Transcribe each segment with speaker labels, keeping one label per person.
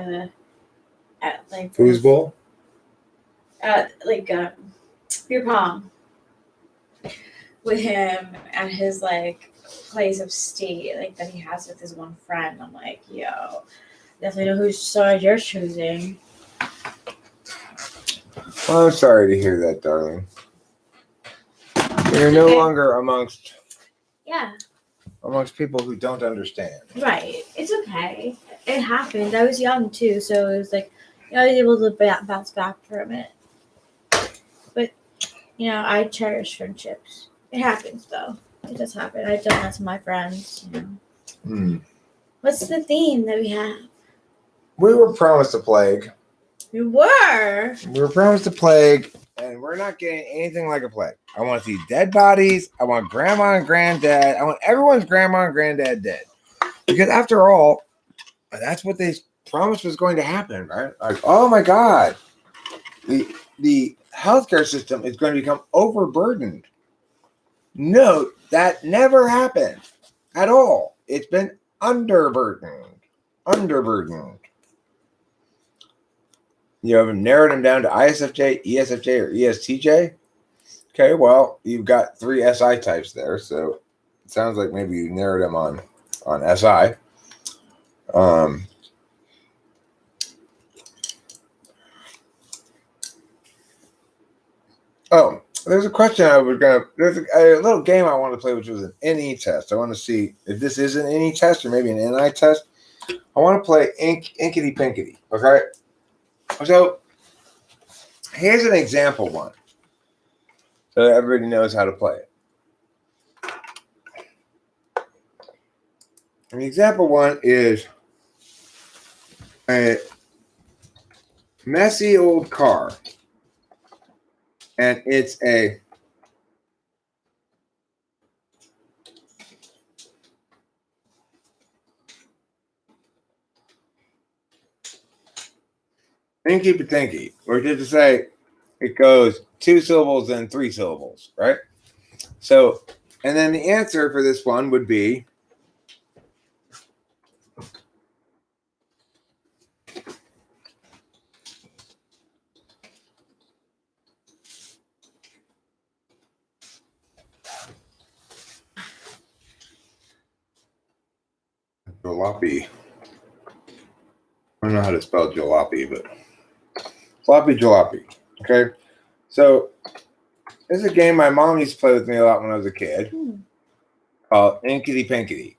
Speaker 1: at like
Speaker 2: Foosball?
Speaker 1: beer pong with him at his like place of state, like that he has with his one friend. I'm like, yo, definitely know whose side you're choosing.
Speaker 2: Well, I'm sorry to hear that, darling. You're no longer amongst people who don't understand.
Speaker 1: Right. It's okay. It happened. I was young too, so it was like I was able to bounce back from it. But I cherish friendships. It happens though. It does happen. I've done that to my friends. What's the theme that we have?
Speaker 2: We were promised a plague.
Speaker 1: We were
Speaker 2: promised a plague, and we're not getting anything like a plague. I want to see dead bodies. I want grandma and granddad. I want everyone's grandma and granddad dead. Because after all, that's what they promised was going to happen, right? Like, oh my God, the healthcare system is going to become overburdened. No, that never happened at all. It's been underburdened. You haven't narrowed them down to ISFJ, ESFJ, or ESTJ. Okay, well, you've got 3 SI types there, so it sounds like maybe you narrowed them on SI. There's a question there's a little game I want to play, which was an NE test. I want to see if this is an NE test or maybe an NI test. I want to play Inkity Pinkity, okay? So here's an example one, so everybody knows how to play it. And the example one is a messy old car, and it's a Inky Patinky, which is to say it goes 2 syllables and 3 syllables, right? So, and then the answer for this one would be jalopy. I don't know how to spell jalopy, but jalopy. Okay, so this is a game my mom used to play with me a lot when I was a kid, called Inkity Pinkity.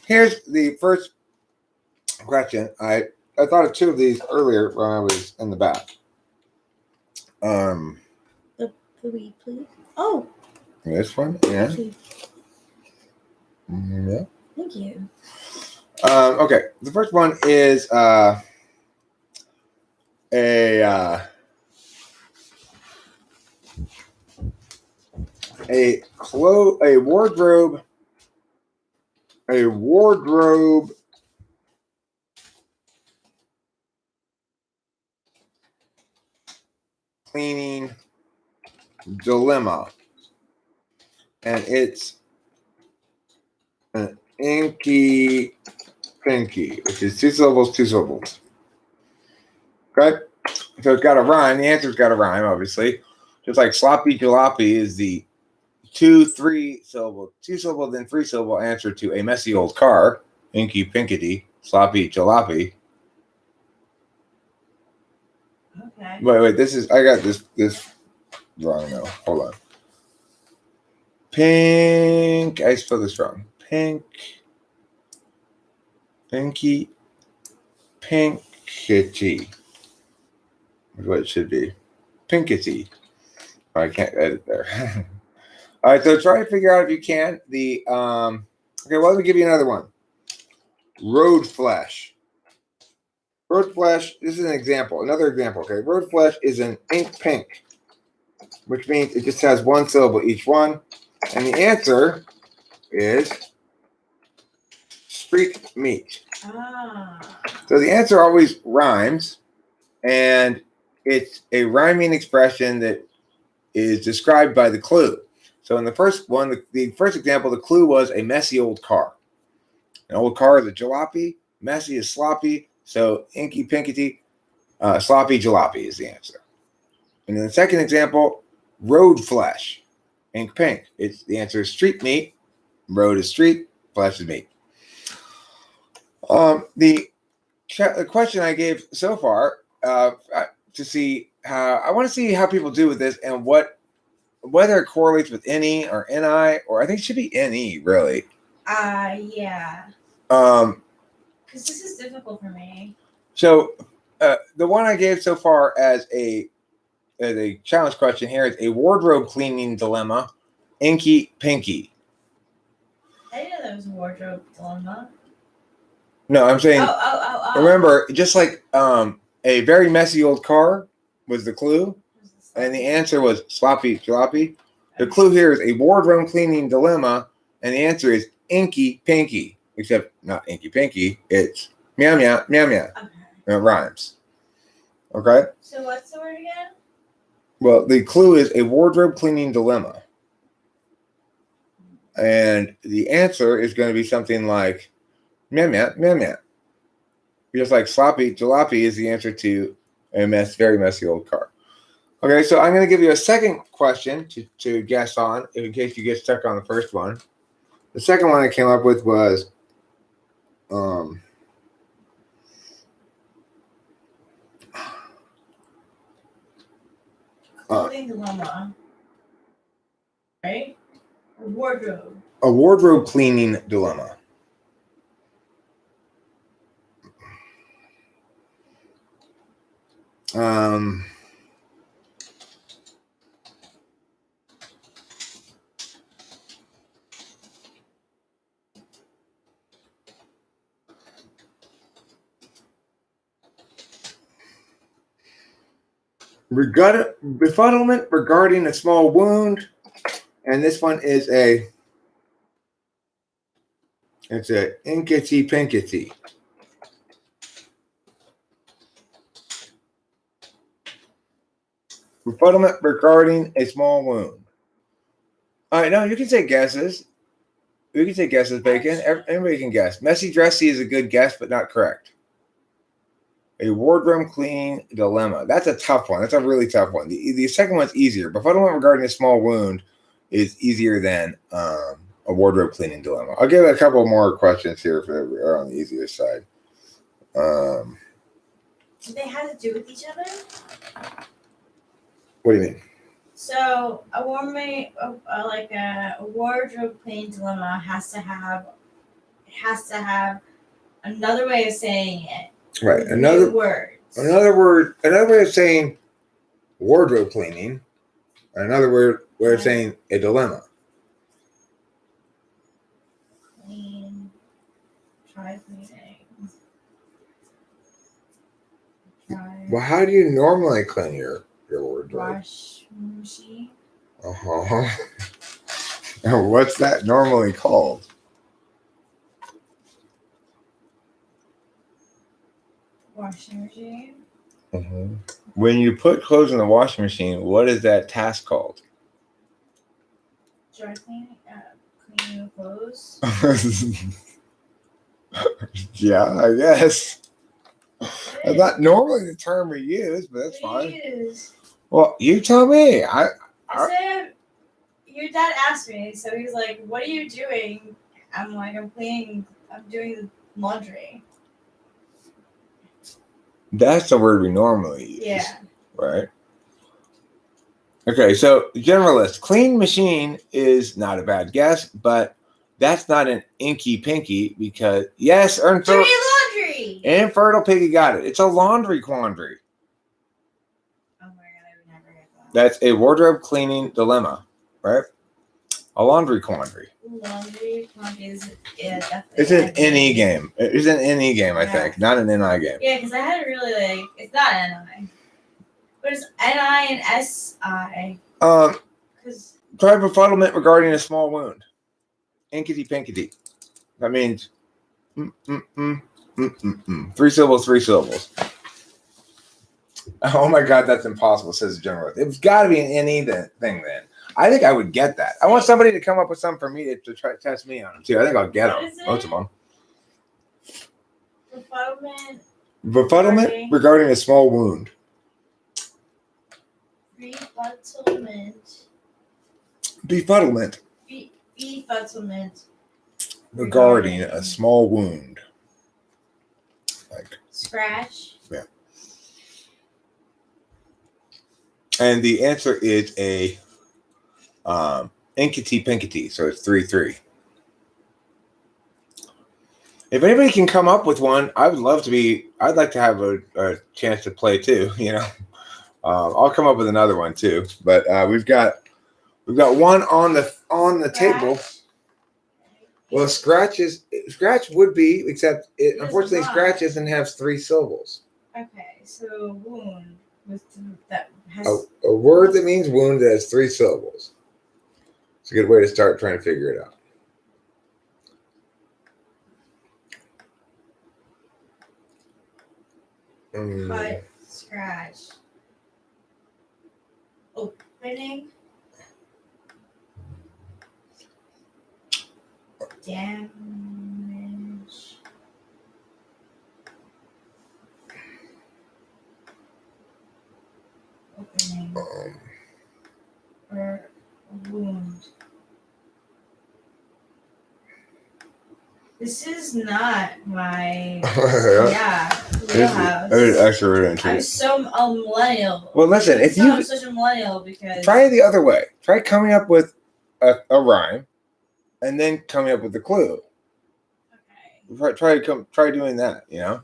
Speaker 2: Here's the first question. I thought of 2 of these earlier when I was in the bath.
Speaker 1: The weed, please. Oh,
Speaker 2: this one, yeah. Yeah.
Speaker 1: Thank you.
Speaker 2: Okay, the first one is a wardrobe cleaning dilemma, and it's an Inky Pinky, which is 2 syllables, 2 syllables. Okay, so it's got a rhyme. The answer's got a rhyme, obviously. Just like sloppy jalopy is the 2 syllable, then 3 syllable answer to a messy old car. Inky Pinkity, sloppy jalopy.
Speaker 1: Okay.
Speaker 2: Wait. I got this wrong now. Hold on. Pink. I spelled this wrong. Pinky. Pinkity. That's what it should be. Pinkity. I can't edit there. All right, so try to figure out if you can. Okay, well, let me give you another one. Road flesh. Road flesh, this is an example, another example, okay? Road flesh is an ink pink, which means it just has 1 syllable each one. And the answer is street meat. So the answer always rhymes, and it's a rhyming expression that is described by the clue. So in the first one, the first example, the clue was a messy old car. An old car is a jalopy. Messy is sloppy. So inky pinkety, sloppy jalopy is the answer. And in the second example, road flesh, ink pink. The answer is street meat. Road is street, flesh is meat. The question I gave so far to see how I want to see how people do with this and whether it correlates with NE or NI, or I think it should be NE really.
Speaker 1: Yeah.
Speaker 2: Because
Speaker 1: this is difficult for me.
Speaker 2: So the one I gave so far as a challenge question here is a wardrobe cleaning dilemma, inky pinky.
Speaker 1: I didn't know that was a wardrobe dilemma.
Speaker 2: No, I'm saying.
Speaker 1: Oh.
Speaker 2: Remember, just like a very messy old car was the clue, and the answer was sloppy jalopy. The clue here is a wardrobe cleaning dilemma, and the answer is inky pinky. Except not inky pinky. It's meow meow meow meow.
Speaker 1: Okay.
Speaker 2: And it rhymes. Okay.
Speaker 1: So what's the word again?
Speaker 2: Well, the clue is a wardrobe cleaning dilemma, and the answer is going to be something like meow meow meow meow. Just like sloppy jalopy is the answer to a very messy old car. Okay, so I'm going to give you a second question to guess on, in case you get stuck on the first one. The second one I came up with was
Speaker 1: clothing dilemma, right? A wardrobe.
Speaker 2: A wardrobe cleaning dilemma. Befuddlement regarding a small wound, and this one is it's a inkety pinkety. Befuddlement regarding a small wound. All right, no, you can say guesses. You can say guesses, Bacon. Everybody can guess. Messy dressy is a good guess, but not correct. A wardrobe cleaning dilemma. That's a tough one. That's a really tough one. The second one's easier. Befuddlement regarding a small wound is easier than a wardrobe cleaning dilemma. I'll give it a couple more questions here if they're on the easier side.
Speaker 1: Do they have to do with each other?
Speaker 2: What do you mean?
Speaker 1: So a wardrobe cleaning dilemma has to have another way of saying it.
Speaker 2: Right.
Speaker 1: New words.
Speaker 2: Another way of saying wardrobe cleaning. Another way of saying a dilemma.
Speaker 1: Try cleaning.
Speaker 2: Well, how do you normally clean your wardrobe?
Speaker 1: Wash machine.
Speaker 2: What's that normally called?
Speaker 1: Washing machine.
Speaker 2: Mm-hmm. When you put clothes in the washing machine, what is that task called?
Speaker 1: Dry cleaning. Cleaning clothes.
Speaker 2: Yeah, I guess. That's not normally the term we use, but that's fine. Well, you tell me.
Speaker 1: I said, your dad asked me, so he's like, "What are you doing?" I'm like, "I'm cleaning. I'm doing laundry."
Speaker 2: That's the word we normally use.
Speaker 1: Yeah.
Speaker 2: Right. Okay, so generalist. Clean machine is not a bad guess, but that's not an inky pinky because yes,
Speaker 1: Dirty laundry.
Speaker 2: Infertile Piggy got it. It's a laundry quandary.
Speaker 1: Oh my god, I would never get that.
Speaker 2: That's a wardrobe cleaning dilemma, right? A laundry quandary.
Speaker 1: Laundry quandary is definitely.
Speaker 2: It's an NE game. It's an NE game, I think, not an NI game.
Speaker 1: Yeah, because I had really it's not NI, but it's NI and SI.
Speaker 2: Try befuddlement regarding a small wound. Inkety pinkety. That means 3 syllables, 3 syllables. Oh my god, that's impossible, says the generalist. It's got to be an NE thing then. I think I would get that. I want somebody to come up with something for me to try to test me on them too. I think I'll get them. Most of them.
Speaker 1: Befuddlement.
Speaker 2: Befuddlement regarding a small wound.
Speaker 1: Befuddlement.
Speaker 2: Befuddlement
Speaker 1: Befuddlement.
Speaker 2: regarding a small wound. Like
Speaker 1: Scratch.
Speaker 2: yeah. And the answer is a inkity pinkity, so it's 3-3. If anybody can come up with one, I'd like to have a chance to play too, you know. I'll come up with another one too. But we've got one on the table. Well, scratch would be, except it unfortunately scratch doesn't have 3 syllables.
Speaker 1: Okay, so wound with that has
Speaker 2: A word that means wound that has 3 syllables. It's a good way to start trying to figure it out.
Speaker 1: cut, scratch, opening, damage, opening, or wound. This is not my wheelhouse.
Speaker 2: It's actually really interesting.
Speaker 1: I'm so a millennial.
Speaker 2: Well, listen, if
Speaker 1: I'm such a millennial because
Speaker 2: try it the other way. Try coming up with a rhyme, and then coming up with the clue.
Speaker 1: Okay.
Speaker 2: Try doing that. You know.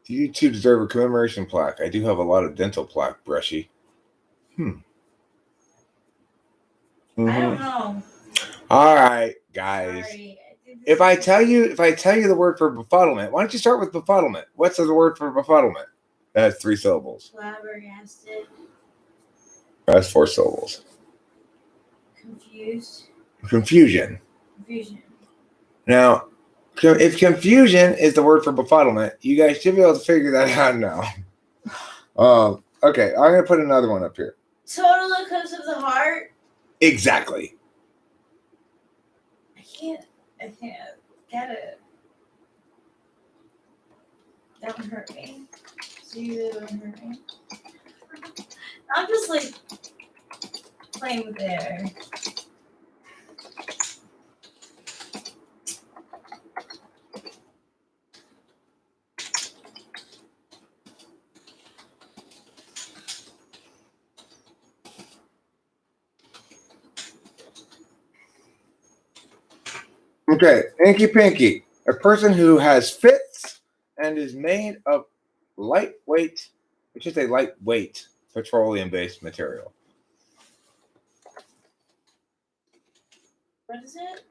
Speaker 2: You two deserve a commemoration plaque. I do have a lot of dental plaque, Brushy.
Speaker 1: I don't know.
Speaker 2: All right, guys.
Speaker 1: Sorry.
Speaker 2: If I tell you the word for befuddlement, why don't you start with befuddlement? What's the word for befuddlement? That has 3 syllables.
Speaker 1: Flabbergasted.
Speaker 2: That's 4 syllables.
Speaker 1: Confused.
Speaker 2: Confusion. Now, if confusion is the word for befuddlement, you guys should be able to figure that out now. Okay, I'm gonna put another one up here.
Speaker 1: Total eclipse of the heart.
Speaker 2: Exactly.
Speaker 1: I can't get it. That would hurt me. See, that would hurt me. I'm just like playing with air.
Speaker 2: Okay, Inky Pinky, a person who has fits and is made of lightweight petroleum-based material.
Speaker 1: What is it?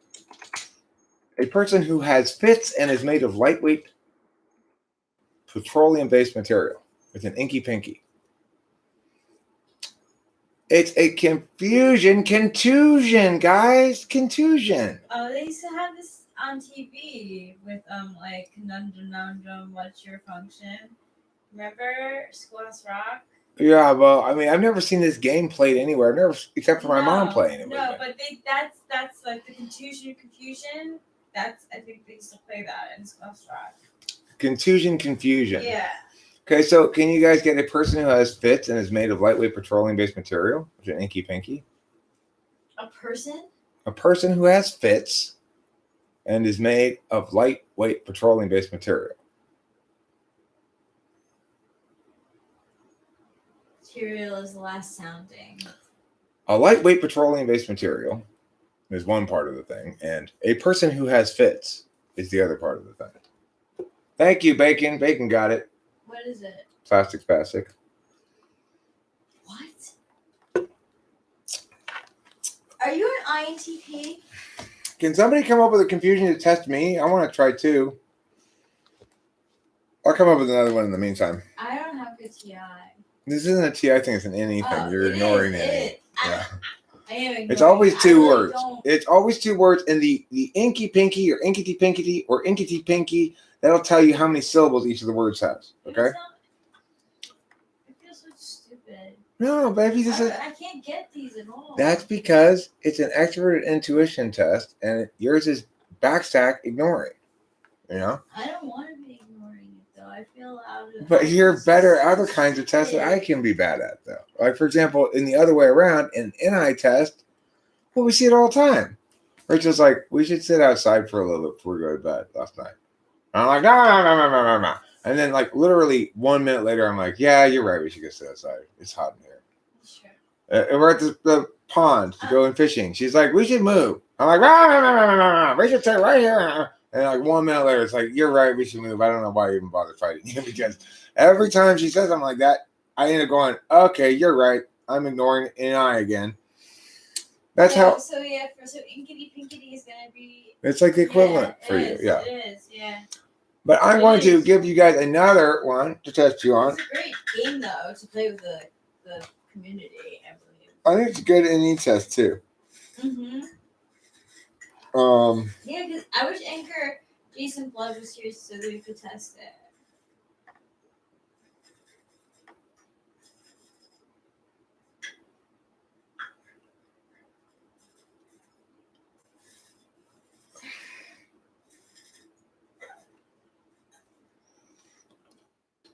Speaker 2: A person who has fits and is made of lightweight petroleum-based material. It's an Inky Pinky. It's a contusion, guys. Contusion.
Speaker 1: Oh, they used to have this on TV with like Conundrum, what's your function? Remember Schoolhouse Rock?
Speaker 2: Yeah, well, I mean, I've never seen this game played anywhere. Except for my mom playing it.
Speaker 1: No, but that's like the confusion. I think they used to play that in Schoolhouse Rock. Confusion.
Speaker 2: Yeah. Okay, so can you guys get a person who has fits and is made of lightweight petroleum-based material? Which is an Inky Pinky.
Speaker 1: A person?
Speaker 2: A person who has fits and is made of lightweight petroleum-based material.
Speaker 1: Material is the last sounding.
Speaker 2: A lightweight petroleum-based material is one part of the thing, and a person who has fits is the other part of the thing. Thank you, Bacon. Bacon got it.
Speaker 1: What is it?
Speaker 2: Plastic spastic.
Speaker 1: What? Are you an INTP?
Speaker 2: Can somebody come up with a confusion to test me? I want to try too. I'll come up with another one in the meantime.
Speaker 1: I don't have a TI.
Speaker 2: This isn't a TI thing, it's an NE thing. You're ignoring it. Yeah.
Speaker 1: I am ignoring.
Speaker 2: It's always 2
Speaker 1: really
Speaker 2: words. It's always 2 words, and the Inky Pinky or Inkity Pinkity or Inkity Pinky, that'll tell you how many syllables each of the words has. Okay?
Speaker 1: I feel so stupid.
Speaker 2: No, baby, this is.
Speaker 1: I can't get these at all.
Speaker 2: That's because it's an extroverted intuition test, and yours is backstack ignoring. You know.
Speaker 1: I don't want to be ignoring it though. I feel out of.
Speaker 2: But you're better at other kinds of tests that I can be bad at, though. Like, for example, in the other way around, in an NI test, well, we see it all the time. Rachel's like, we should sit outside for a little bit before we go to bed last night. And I'm like, no. And then, like, literally 1 minute later, I'm like, yeah, you're right. We should go sit outside. It's hot in here.
Speaker 1: Sure.
Speaker 2: And we're at the pond to go in fishing. She's like, we should move. I'm like, we should sit right here. And like 1 minute later, it's like, you're right, we should move. I don't know why you even bother fighting you because every time she says something like that, I end up going, okay, you're right. I'm ignoring NI again. That's how.
Speaker 1: So yeah, so Inkity Pinkity is gonna be.
Speaker 2: It's like the equivalent for you. Yeah.
Speaker 1: It is. Yeah.
Speaker 2: But I'm going to give you guys another one to test you on.
Speaker 1: It's a great game though to play with the community, I believe.
Speaker 2: I think it's good in e-test too.
Speaker 1: Mm-hmm. Yeah, because I wish Anchor Jason Blood was here so that we could test it.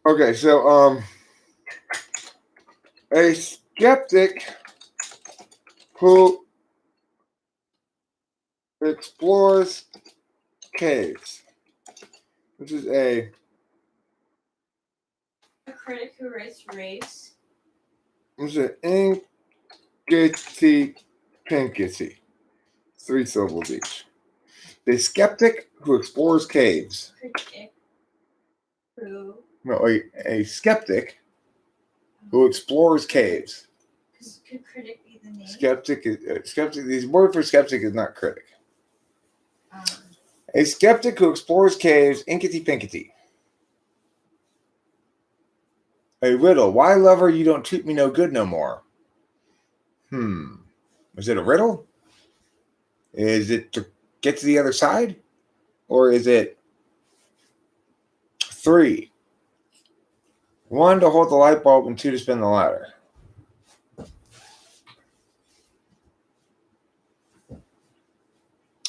Speaker 2: Okay, so a skeptic who explores caves. This is a
Speaker 1: critic who writes race.
Speaker 2: This is an Inkity Pinkity. 3 syllables each. A skeptic who explores caves.
Speaker 1: Critic who?
Speaker 2: No, a skeptic who explores caves.
Speaker 1: Could critic be the name?
Speaker 2: Skeptic is skeptic. The word for skeptic is not critic. A skeptic who explores caves. Inkity Pinkity. A riddle. Why, lover, you don't treat me no good no more? Is it a riddle? Is it to get to the other side? Or is it 3? 1 to hold the light bulb and 2 to spin the ladder.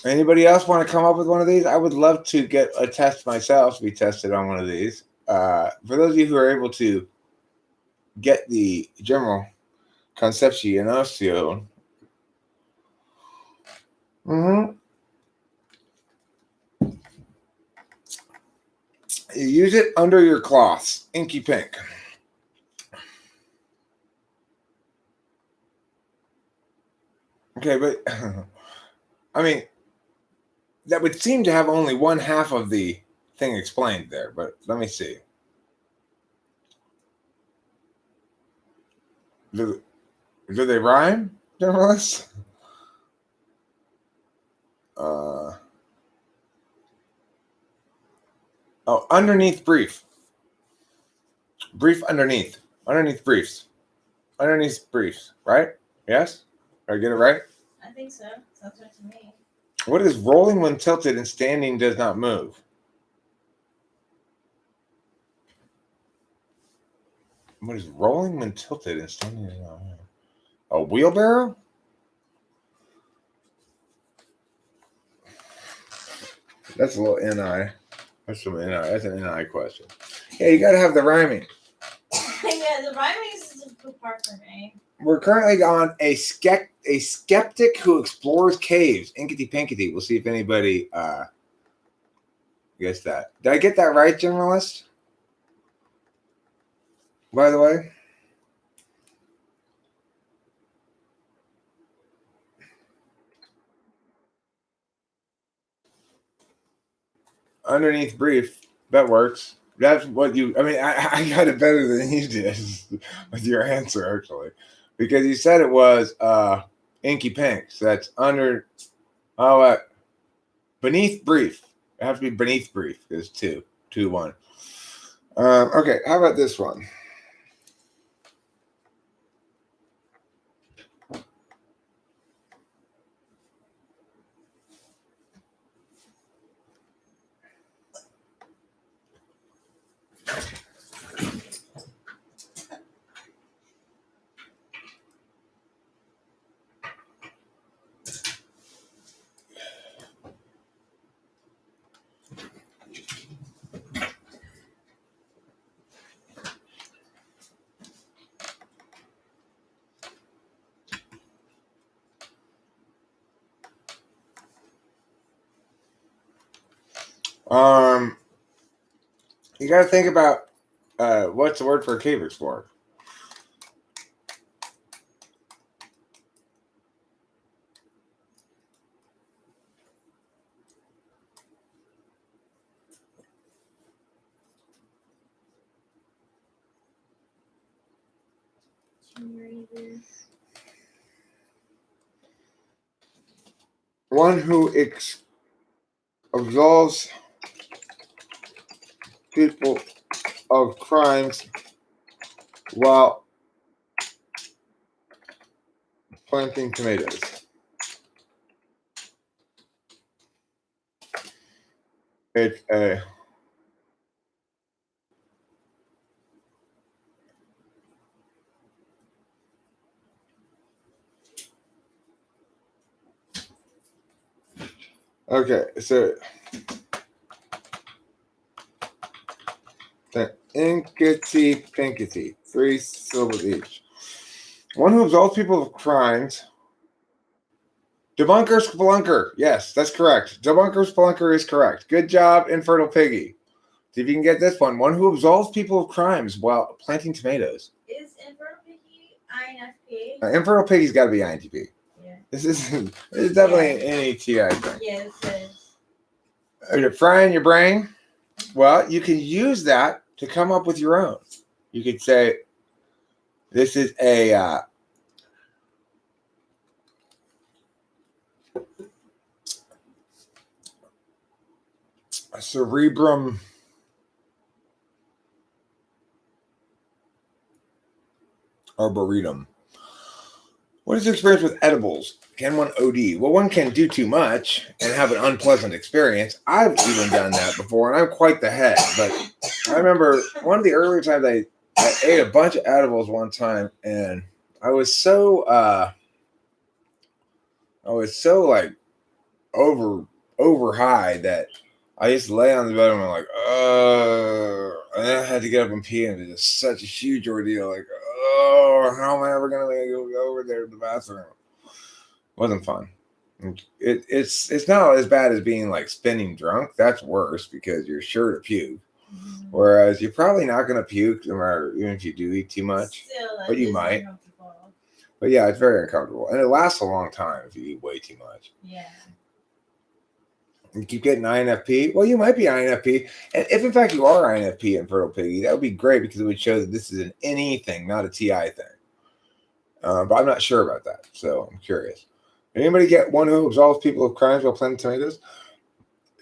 Speaker 2: Anybody else want to come up with one of these? I would love to get a test myself to be tested on one of these. For those of you who are able to get the general concepción. You use it under your cloths. Inky Pink. Okay, but I mean, that would seem to have only one half of the thing explained there, but let me see. Do they rhyme, journalists? Underneath brief. Brief underneath. Underneath briefs. Underneath briefs, right? Yes? Did I get it right?
Speaker 1: I think so. Sounds right to me.
Speaker 2: What is rolling when tilted and standing does not move? What is rolling when tilted and standing does not move? A wheelbarrow? That's a little NI. That's some NI. That's an NI question. Yeah, you got to have the rhyming.
Speaker 1: Yeah, the rhyming is a good part for me.
Speaker 2: We're currently on a skeptic who explores caves. Inkity Pinkity. We'll see if anybody gets that. Did I get that right, generalist? By the way. Underneath brief. That works. That's what you. I mean, I got it better than you did with your answer, actually, because you said it was Inky Pink. So that's under. Beneath brief. It has to be beneath brief. There's 2, 1. Okay, how about this one? Um, you got to think about what's the word for a cave explorer? One who absolves people of crimes while planting tomatoes. It's a okay. So the inkety pinkety, 3 syllables each. One who absolves people of crimes. Debunker Spelunker. Yes, that's correct. Debunker Spelunker is correct. Good job, Infertile Piggy. See if you can get this one. One who absolves people of crimes while planting tomatoes.
Speaker 1: Is Infertile Piggy INFP?
Speaker 2: Infertile Piggy's got to be INTP.
Speaker 1: Yeah.
Speaker 2: This is definitely an NETI thing.
Speaker 1: Yes, it is.
Speaker 2: Are you frying your brain? Well, you can use that to come up with your own. You could say, this is a cerebrum arboretum. What is your experience with edibles? Can one OD? Well, one can do too much and have an unpleasant experience. I've even done that before, and I'm quite the head. But I remember one of the earlier times I ate a bunch of edibles one time, and I was so like over high that I used to lay on the bed and I'm like, and then I had to get up and pee, and it was just such a huge ordeal. Like, how am I ever gonna go over there to the bathroom? Wasn't fun. It's not as bad as being like spinning drunk. That's worse because you're sure to puke. Mm-hmm. Whereas you're probably not gonna puke no matter even if you do eat too much. Still, but you might. But yeah, it's very uncomfortable, and it lasts a long time if you eat way too much.
Speaker 1: Yeah.
Speaker 2: You keep getting INFP. Well, you might be INFP, and if in fact you are INFP and Fertile Piggy, that would be great because it would show that this is an NE thing, not a TI thing. But I'm not sure about that, so I'm curious. Anybody get one who absolves people of crimes while planting tomatoes?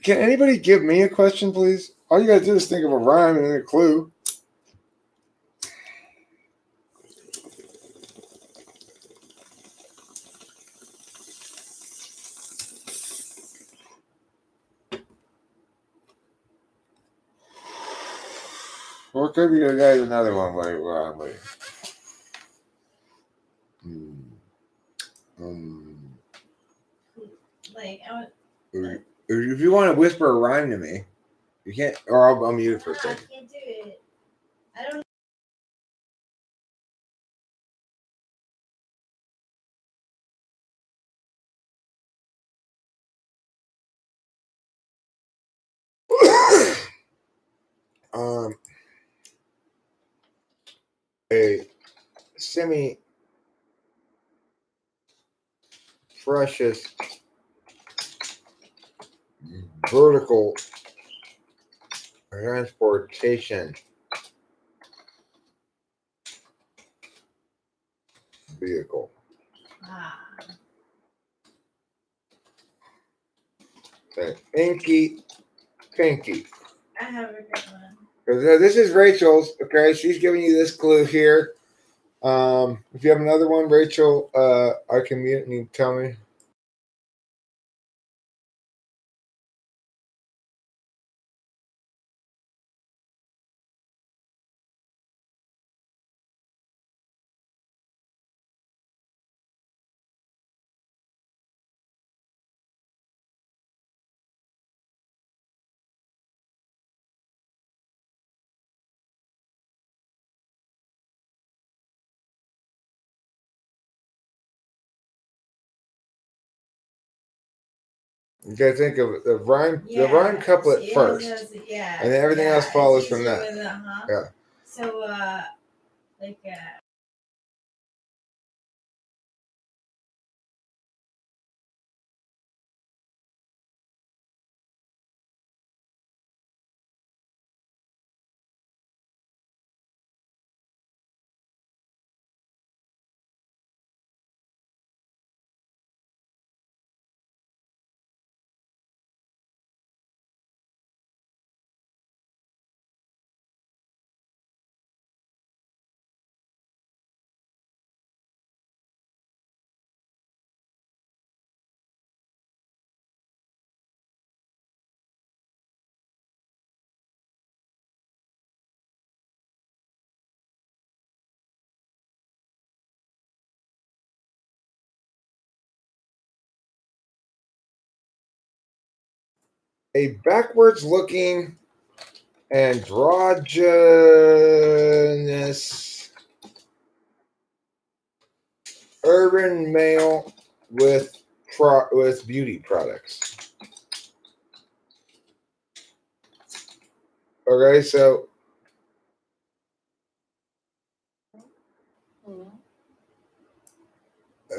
Speaker 2: Can anybody give me a question, please? All you gotta do is think of a rhyme and a clue. Or it could be another one. Wait. If you want to whisper a rhyme to me, you can't, or I'll mute it for a second.
Speaker 1: I can't do it. I don't.
Speaker 2: A semi precious vertical transportation vehicle. Okay. Inky Pinky.
Speaker 1: I have a good one.
Speaker 2: This is Rachel's. Okay, she's giving you this clue here. If you have another one, Rachel, I can mute and you tell me. You gotta think of the rhyme couplet first,
Speaker 1: Yeah.
Speaker 2: and then everything else follows from that. Yeah.
Speaker 1: So, like,
Speaker 2: A backwards looking androgynous urban male with beauty products. Okay, so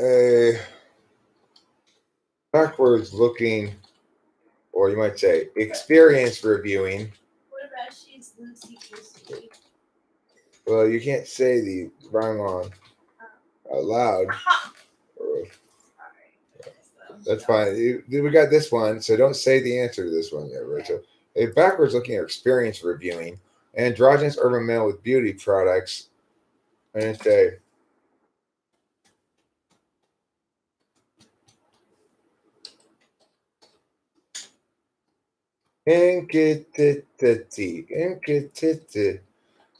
Speaker 2: a backwards looking, or you might say experience reviewing.
Speaker 1: what about she's Lucy Goosey?
Speaker 2: Well, you can't say the rhyme on out loud. That's fine. We got this one, so don't say the answer to this one yet, Rachel. A backwards looking at experience reviewing, androgynous urban male with beauty products, and it's a inkitity, inkitity, inkitity,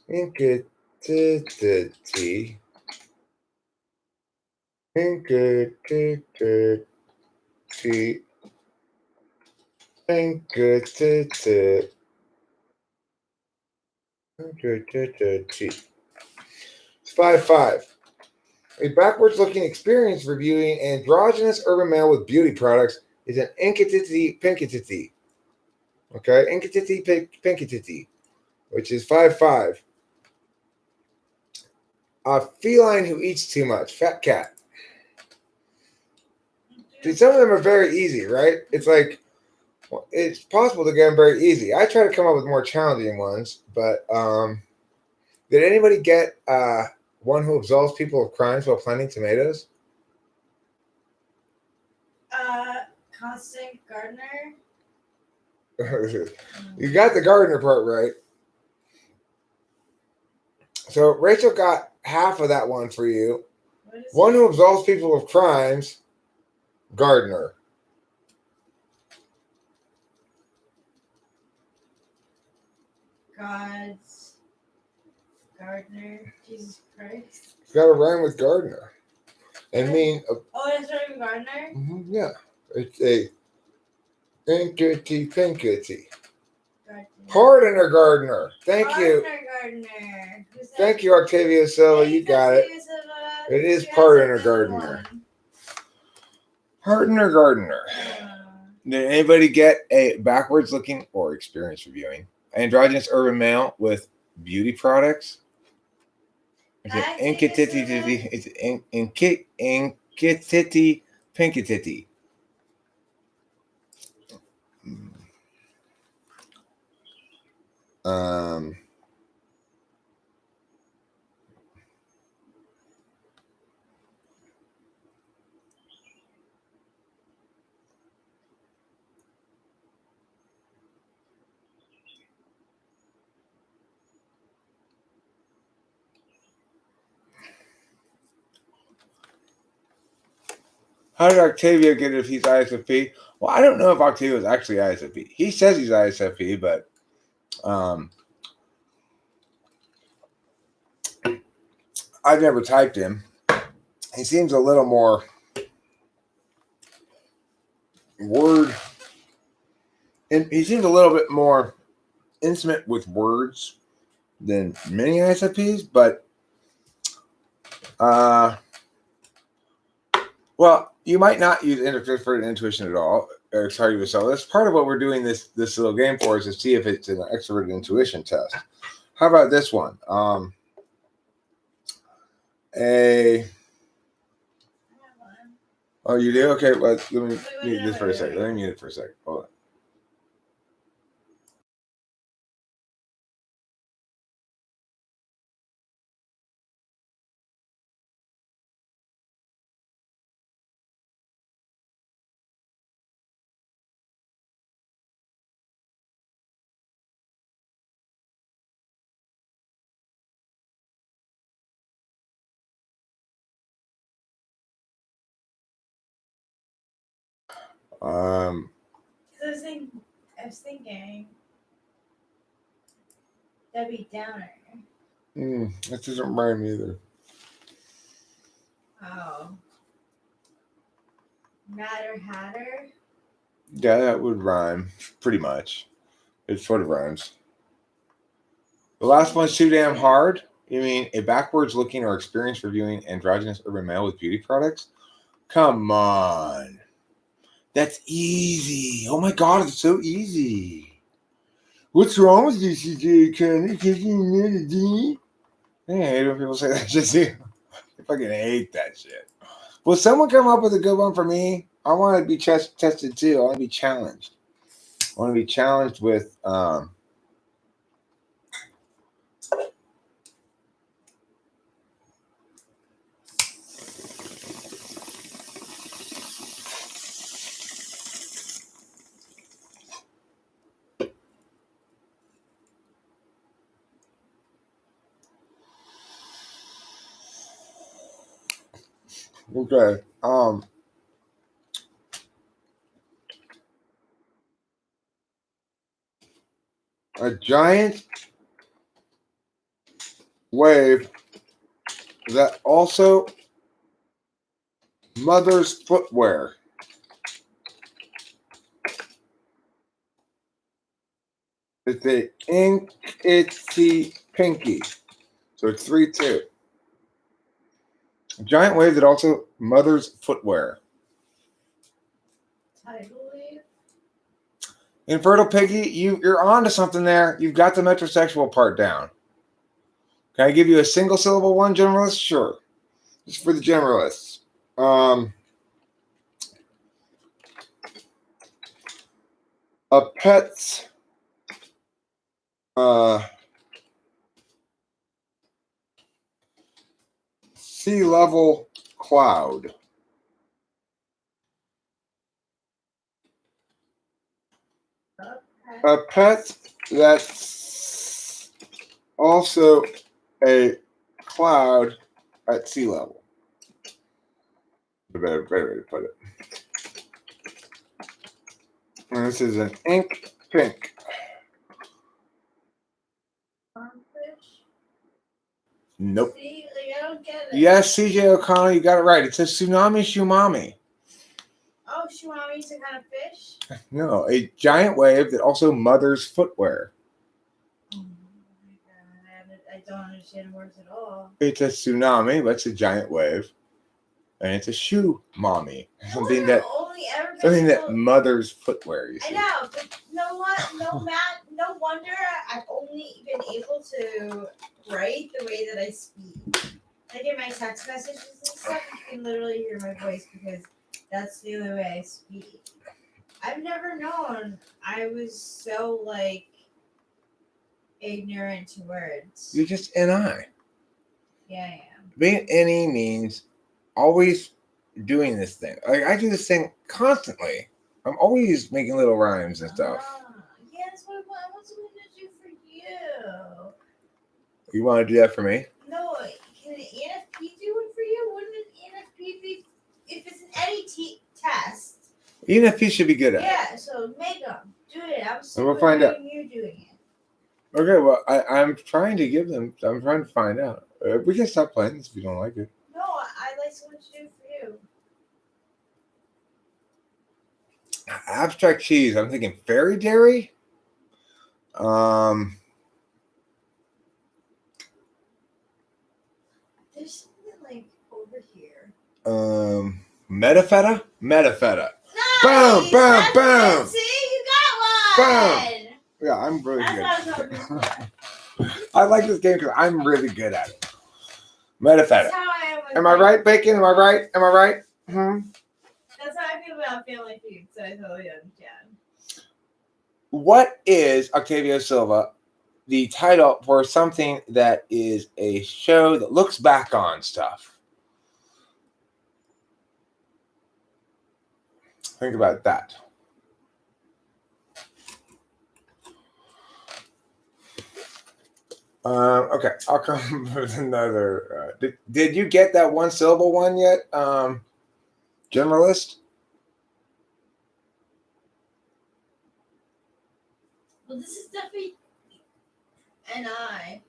Speaker 2: inkitity, inkitity. It's 5-5. A backwards looking experience reviewing androgynous urban male with beauty products is an inkitity pinkitity. Okay, inkitity pinkitity, which is 5-5. A feline who eats too much, fat cat. See, some of them are very easy, right? It's like, it's possible to get them very easy. I try to come up with more challenging ones, but did anybody get one who absolves people of crimes while planting tomatoes?
Speaker 1: Constant Gardner.
Speaker 2: You got the gardener part right. So Rachel got half of that one for you. One who absolves people of crimes, Gardner.
Speaker 1: God's Gardner, Jesus Christ.
Speaker 2: It's got a rhyme with Gardner. And mean.
Speaker 1: Oh, it's rhyming Gardner?
Speaker 2: Yeah. It's a pinkity. Pardoner Gardner. Thank you.
Speaker 1: Gardner.
Speaker 2: Thank you, Octavia Silva. You got it. It is Pardoner Gardner. Pardoner Gardner. Did anybody get a backwards looking or experience reviewing androgynous urban male with beauty products? It's an inkitity. It's inkitity pinkitity. How did Octavio get it if he's ISFP? Well, I don't know if Octavio is actually ISFP. He says he's ISFP, but I've never typed him. He seems a little more and he seems a little bit more intimate with words than many ISFPs, but well, you might not use introverted intuition at all. excited yourself. That's part of what we're doing this little game for, is to see if it's an extrovert intuition test. How about this one? Oh, you do? Okay, well, let me mute this for a second. Let me mute it for a second. Hold on.
Speaker 1: I was thinking Debbie Downer.
Speaker 2: That doesn't rhyme either.
Speaker 1: Oh. Matter Hatter?
Speaker 2: Yeah, that would rhyme, pretty much. It sort of rhymes. The last one's too damn hard. You mean a backwards looking or experienced reviewing androgynous urban male with beauty products? Come on. That's easy. Oh my god, it's so easy. What's wrong with you, CJ? Because you need a D? I hate when people say that shit too. I fucking hate that shit. Will someone come up with a good one for me? I want to be tested too. I want to be challenged. I want to be challenged with okay. A giant wave that also mothers footwear. It's a Inky Pinky. So it's 3-2. A giant wave that also mothers footwear.
Speaker 1: Tidal wave?
Speaker 2: Infertile Piggy, you're on to something there. You've got the metrosexual part down. Can I give you a single syllable one, generalist? Sure. This is for the generalists. A pet's sea level cloud. A pet that's also a cloud at sea level. A better way to put it. And this is an ink pink. Nope.
Speaker 1: See, like, I don't get it.
Speaker 2: Yes, CJ O'Connell, you got it right. It's a tsunami shumami.
Speaker 1: Oh, shumami's a kind of fish?
Speaker 2: No, a giant wave that also mothers footwear.
Speaker 1: Oh my god, I don't understand words at all.
Speaker 2: It's a tsunami, but it's a giant wave. And it's a shoe mommy. Something that mothers footwear. You see.
Speaker 1: I know, but no wonder I've only been able to write the way that I speak. Like in my text messages and stuff, you can literally hear my voice because that's the only way I speak. I've never known I was so like ignorant to words.
Speaker 2: You're just NI.
Speaker 1: Yeah, I am.
Speaker 2: Being NE means always doing this thing. Like I do this thing constantly. I'm always making little rhymes and stuff.
Speaker 1: Yeah, that's what I want someone to do for you.
Speaker 2: You want to do that for me?
Speaker 1: No, can an ENFP do one for you? Wouldn't an ENFP be, if it's an NET test?
Speaker 2: ENFP should be good at it.
Speaker 1: Yeah, so make them. Do it. I'm
Speaker 2: And we'll find out.
Speaker 1: You doing it.
Speaker 2: Okay, well, I'm trying to give them. I'm trying to find out. We can stop playing this if you don't like it.
Speaker 1: No, I'd like someone to do for you.
Speaker 2: Abstract cheese. I'm thinking fairy dairy.
Speaker 1: There's something like over here.
Speaker 2: Metafeta.
Speaker 1: No!
Speaker 2: Boom, boom,
Speaker 1: That's
Speaker 2: boom.
Speaker 1: good. See, you got one.
Speaker 2: Yeah, I'm really
Speaker 1: That's
Speaker 2: good.
Speaker 1: what I was hoping for.
Speaker 2: I like this game because I'm really good at it. Metapheta.
Speaker 1: That's how I am with
Speaker 2: Am I right, Bacon? Am I right? Am I right?
Speaker 1: That's how I feel about Family Feud, so I totally understand.
Speaker 2: What is Octavio Silva the title for something that is a show that looks back on stuff? Think about that. Okay, I'll come with another. Did you get that one syllable one yet, generalist?
Speaker 1: Well, this is definitely NI.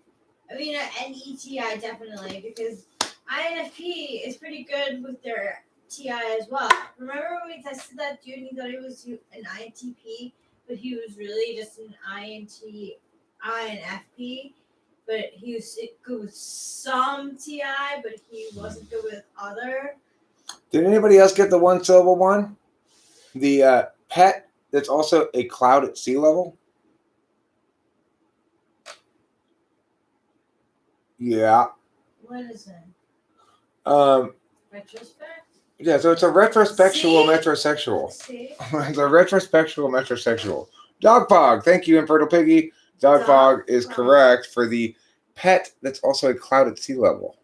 Speaker 1: I mean, NETI definitely, because INFP is pretty good with their TI as well. Remember when we tested that dude and he thought he was an INTP, but he was really just an INFP, but he was good with some TI, but he wasn't good with other.
Speaker 2: Did anybody else get the one syllable one? The pet that's also a cloud at sea level? Yeah.
Speaker 1: What is it? Retrospect?
Speaker 2: Yeah, so it's a retrospectual
Speaker 1: See?
Speaker 2: metrosexual.
Speaker 1: See?
Speaker 2: It's a retrospectual metrosexual. Dogpog, thank you, Infertile Piggy. Dogpog is correct for the pet that's also a cloud at sea level.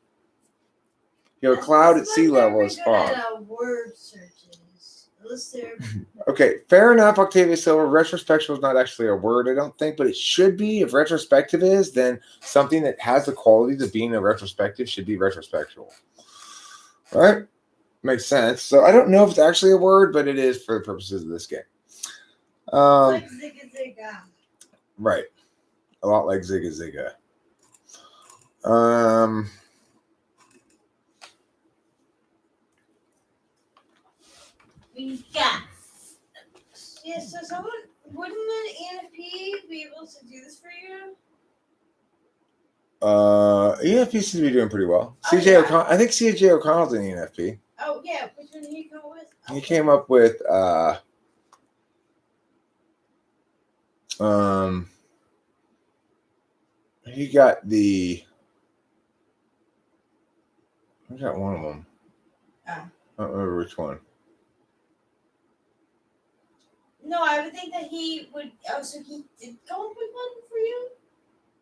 Speaker 2: You know, a cloud at sea level is fog.
Speaker 1: Word searches.
Speaker 2: Okay, fair enough, Octavia Silver. Retrospectual is not actually a word, I don't think, but it should be. If retrospective is, then something that has the qualities of being a retrospective should be retrospectual. All right? Makes sense. So I don't know if it's actually a word, but it is for the purposes of this game.
Speaker 1: Like Zigga Zigga.
Speaker 2: Right. A lot like Zigga Zigga.
Speaker 1: We got. Yeah, so someone wouldn't an ENFP be able to do this for you?
Speaker 2: ENFP seems to be doing pretty well.
Speaker 1: Oh,
Speaker 2: CJ
Speaker 1: yeah.
Speaker 2: O'Connell. I think CJ O'Connell's an ENFP.
Speaker 1: Oh yeah, which one did he come with?
Speaker 2: He came up with he got the. I got one of them. I don't remember which one.
Speaker 1: No, I would think that he would. Oh, so he did come up with one for you?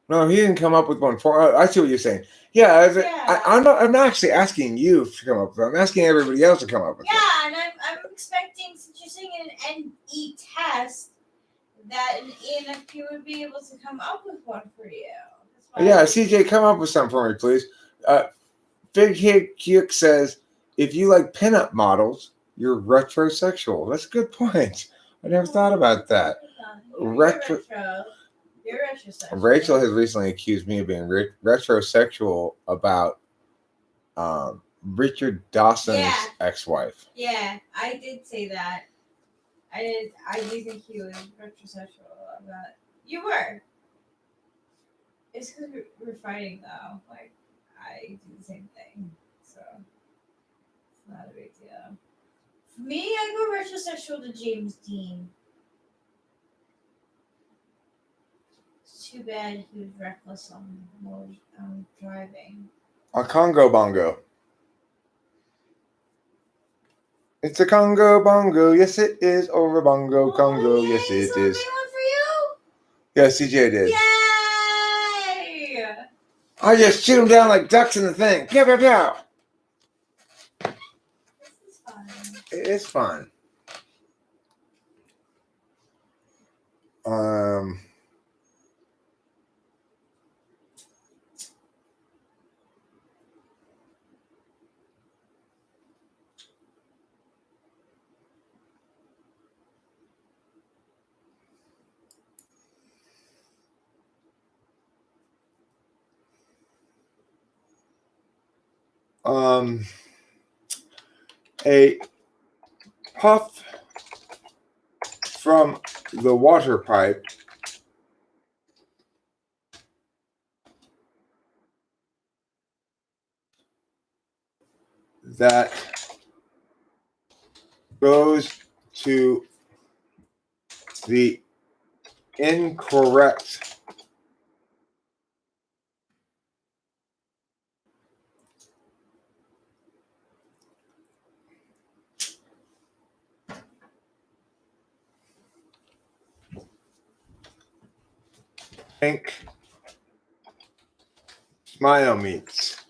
Speaker 2: No, he didn't come up with one for. I see what you're saying. Yeah, I'm not actually asking you to come up with it. I'm asking everybody else to come up with it.
Speaker 1: Yeah, and I'm expecting, since you're saying an NE test, that an ENFP would be able to come up with one for you.
Speaker 2: Yeah, CJ, come up with something for me, please. Big Hig Kyuk says, if you like pinup models, you're retrosexual. That's a good point. I never thought about that.
Speaker 1: You're retrosexual.
Speaker 2: Rachel has recently accused me of being retrosexual about Richard Dawson's ex-wife.
Speaker 1: Yeah, I did say that. I do think he was retrosexual about it. You were. It's because we're fighting though. Like, I do the same thing. So it's not a big deal. For me, I go retrosexual to James Dean. It's too bad he was reckless on driving.
Speaker 2: A Congo bongo. It's a Congo bongo. Yes, it is. Over bongo, Congo. Yes, it is.
Speaker 1: One for you?
Speaker 2: Yeah, CJ did.
Speaker 1: Yay!
Speaker 2: I just shoot them down like ducks in the thing. Pew, pew, pew.
Speaker 1: This is fun.
Speaker 2: It is fun. A puff from the water pipe that goes to the incorrect pink smile meats.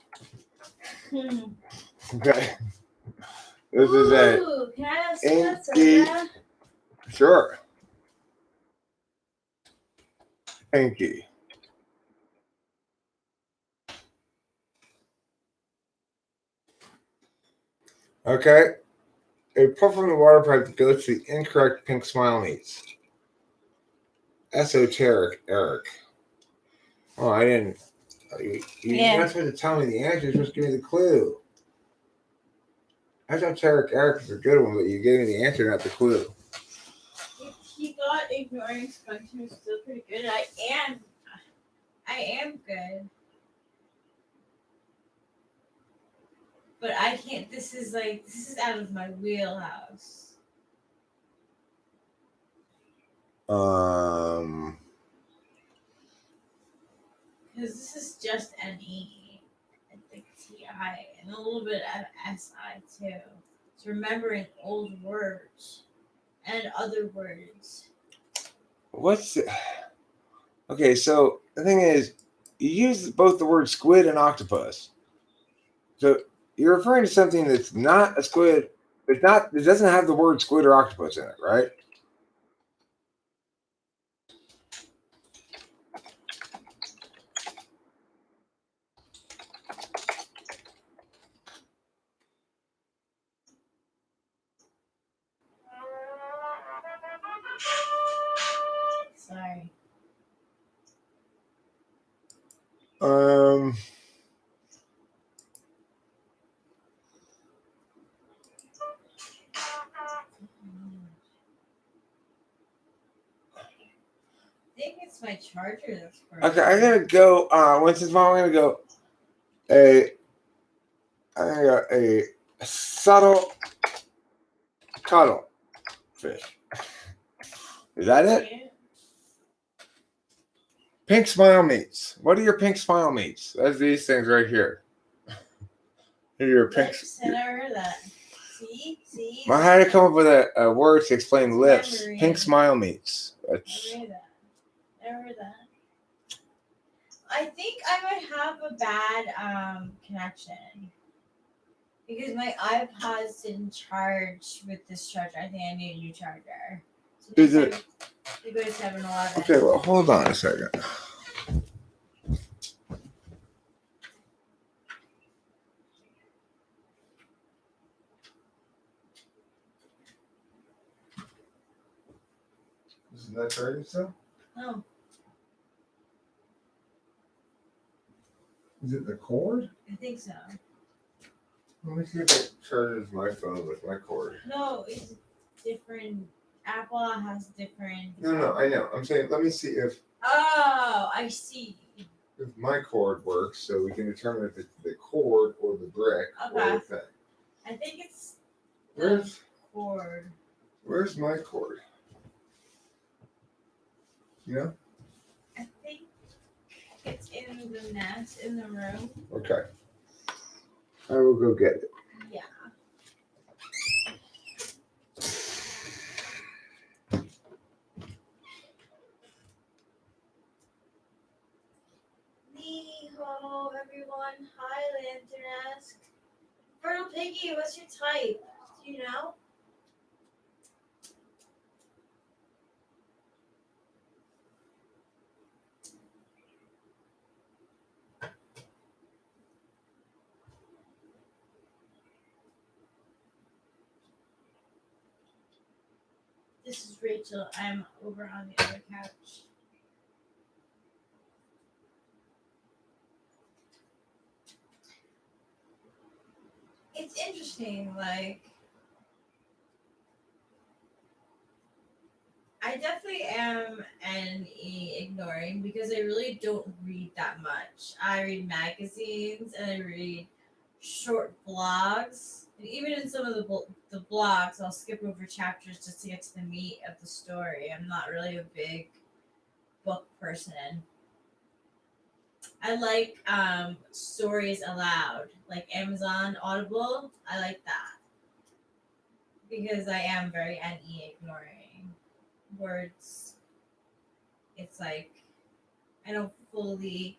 Speaker 2: Okay. This is a
Speaker 1: Ooh, can I have some
Speaker 2: inky
Speaker 1: soda?
Speaker 2: sure. Pinky. Okay. A puff from the water pipe goes to the incorrect pink smile meats. Esoteric Eric. Oh, I didn't. You're not supposed to tell me the answer. You're supposed to give me the clue. Esoteric Eric is a good one, but you gave me the answer, not the clue.
Speaker 1: He got ignoring function was still pretty good. I am good. But I can't. This is out of my wheelhouse. Because this is just NE. I think TI and a little bit of SI too. It's remembering old words and other words.
Speaker 2: What's the, okay? So the thing is, you use both the word squid and octopus. So you're referring to something that's not a squid. It's not. It doesn't have the word squid or octopus in it, right?
Speaker 1: Sorry. I think it's my charger that's broken.
Speaker 2: Okay, I'm gonna go. Once it's mom, I'm gonna go. I'm gonna go a subtle cuddle fish. Is that it?
Speaker 1: Yeah.
Speaker 2: Pink smile meats. What are your pink smile meats? That's these things right here. Your pink.
Speaker 1: Lips, I never heard that. See?
Speaker 2: I had to come up with a word to explain lips.
Speaker 1: Memory.
Speaker 2: Pink smile meats. That's,
Speaker 1: Never heard that. I think I might have a bad connection. Because my iPods didn't charge with this charger. I think I need a new charger. So
Speaker 2: Is it?
Speaker 1: We go to 7-Eleven.
Speaker 2: Okay, well, hold on a second. Isn't that charging still?
Speaker 1: No.
Speaker 2: Is it the cord?
Speaker 1: I think so.
Speaker 2: Let me see if it charges my phone with my cord.
Speaker 1: No, it's different. Apple has different.
Speaker 2: No, I know. I'm saying, let me see if
Speaker 1: I see.
Speaker 2: my cord works, so we can determine if it's the cord or the brick or the thing.
Speaker 1: I think it's the cord.
Speaker 2: Where's my cord? You know?
Speaker 1: I think it's in the nest in the room.
Speaker 2: Okay. I will go get it.
Speaker 1: Yeah. Hello, everyone. Hi, Lantern-esque. Fertile Piggy, what's your type? Do you know? This is Rachel. I'm over on the other couch. It's interesting, like, I definitely am NE ignoring because I really don't read that much. I read magazines and I read short blogs, And even in some of the blogs, I'll skip over chapters just to get to the meat of the story. I'm not really a big book person. I like stories aloud, like Amazon Audible. I like that because I am very NE ignoring words. It's like I don't fully.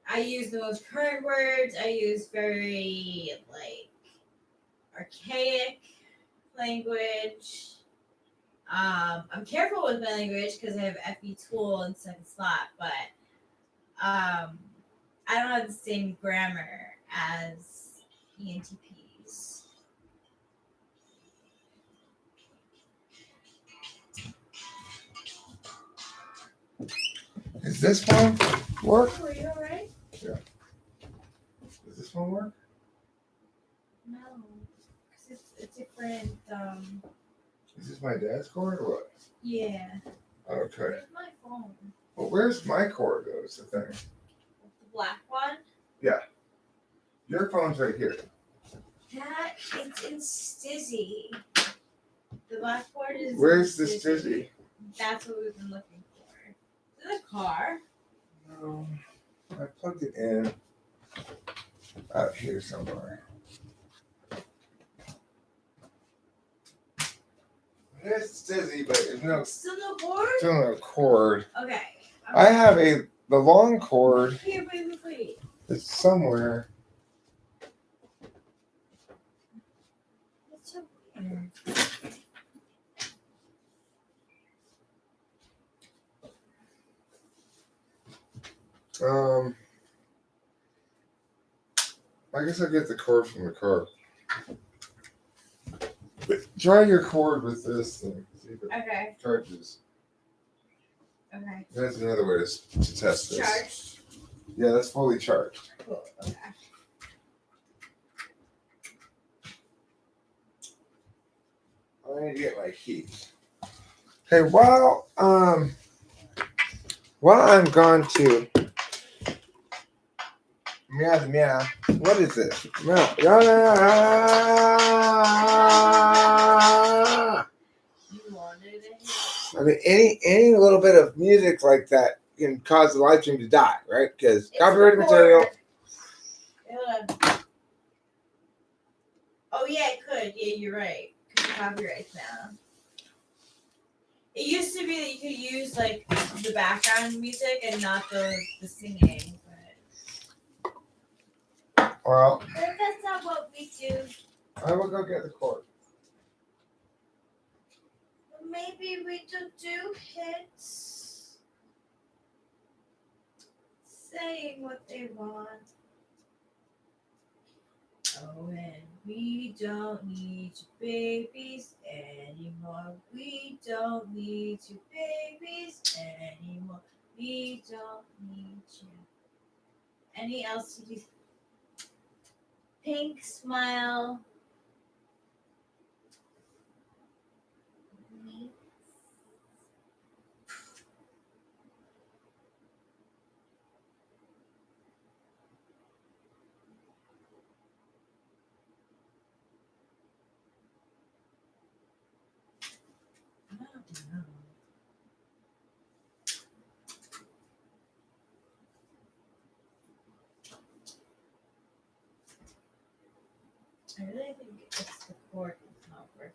Speaker 1: I use the most current words. I use very like archaic language. I'm careful with my language because I have FE tool and second slot, but I don't have the same grammar as ENTPs.
Speaker 2: Is this one work?
Speaker 1: Oh, are you alright?
Speaker 2: Does this one work?
Speaker 1: No, because it's a different.
Speaker 2: Is this my dad's cord or what?
Speaker 1: Yeah.
Speaker 2: Okay.
Speaker 1: Where's my phone?
Speaker 2: Well, where's my cord though? Is the thing.
Speaker 1: The black one.
Speaker 2: Your phone's right here.
Speaker 1: That it's in Stizzy. The blackboard is.
Speaker 2: Where's the
Speaker 1: in
Speaker 2: Stizzy?
Speaker 1: That's what we've been looking for. It's in the car.
Speaker 2: I plugged it in out here somewhere. There's the Stizzy, but there's no
Speaker 1: Still no board?
Speaker 2: still no cord.
Speaker 1: Okay.
Speaker 2: I have the long cord
Speaker 1: Here, wait.
Speaker 2: that's somewhere.
Speaker 1: That's so weird.
Speaker 2: I guess I'll get the cord from the car. But try your cord with this thing. See if it
Speaker 1: Okay.
Speaker 2: charges.
Speaker 1: Okay.
Speaker 2: That's another way to test this.
Speaker 1: Charged.
Speaker 2: Yeah, that's fully charged.
Speaker 1: Cool. Okay.
Speaker 2: I need to get my keys. Okay, while I'm gone to meow. What is this? Meow.
Speaker 1: You wanted it.
Speaker 2: I mean, any little bit of music like that can cause the live stream to die, right? Because
Speaker 1: It's
Speaker 2: copyrighted
Speaker 1: recorded.
Speaker 2: material.
Speaker 1: Hold on. Oh yeah, it could. Yeah, you're right. Copyrights now. It used to be that you could use like the background music and not the singing.
Speaker 2: Well,
Speaker 1: But that's not what we do.
Speaker 2: I will go get the cord.
Speaker 1: Maybe we could do hits saying what they want. Oh, and we don't need your babies anymore. We don't need your babies anymore. We don't need you. Any LCD? Pink smile. Me. I don't know. I really think it's the cord that's not working.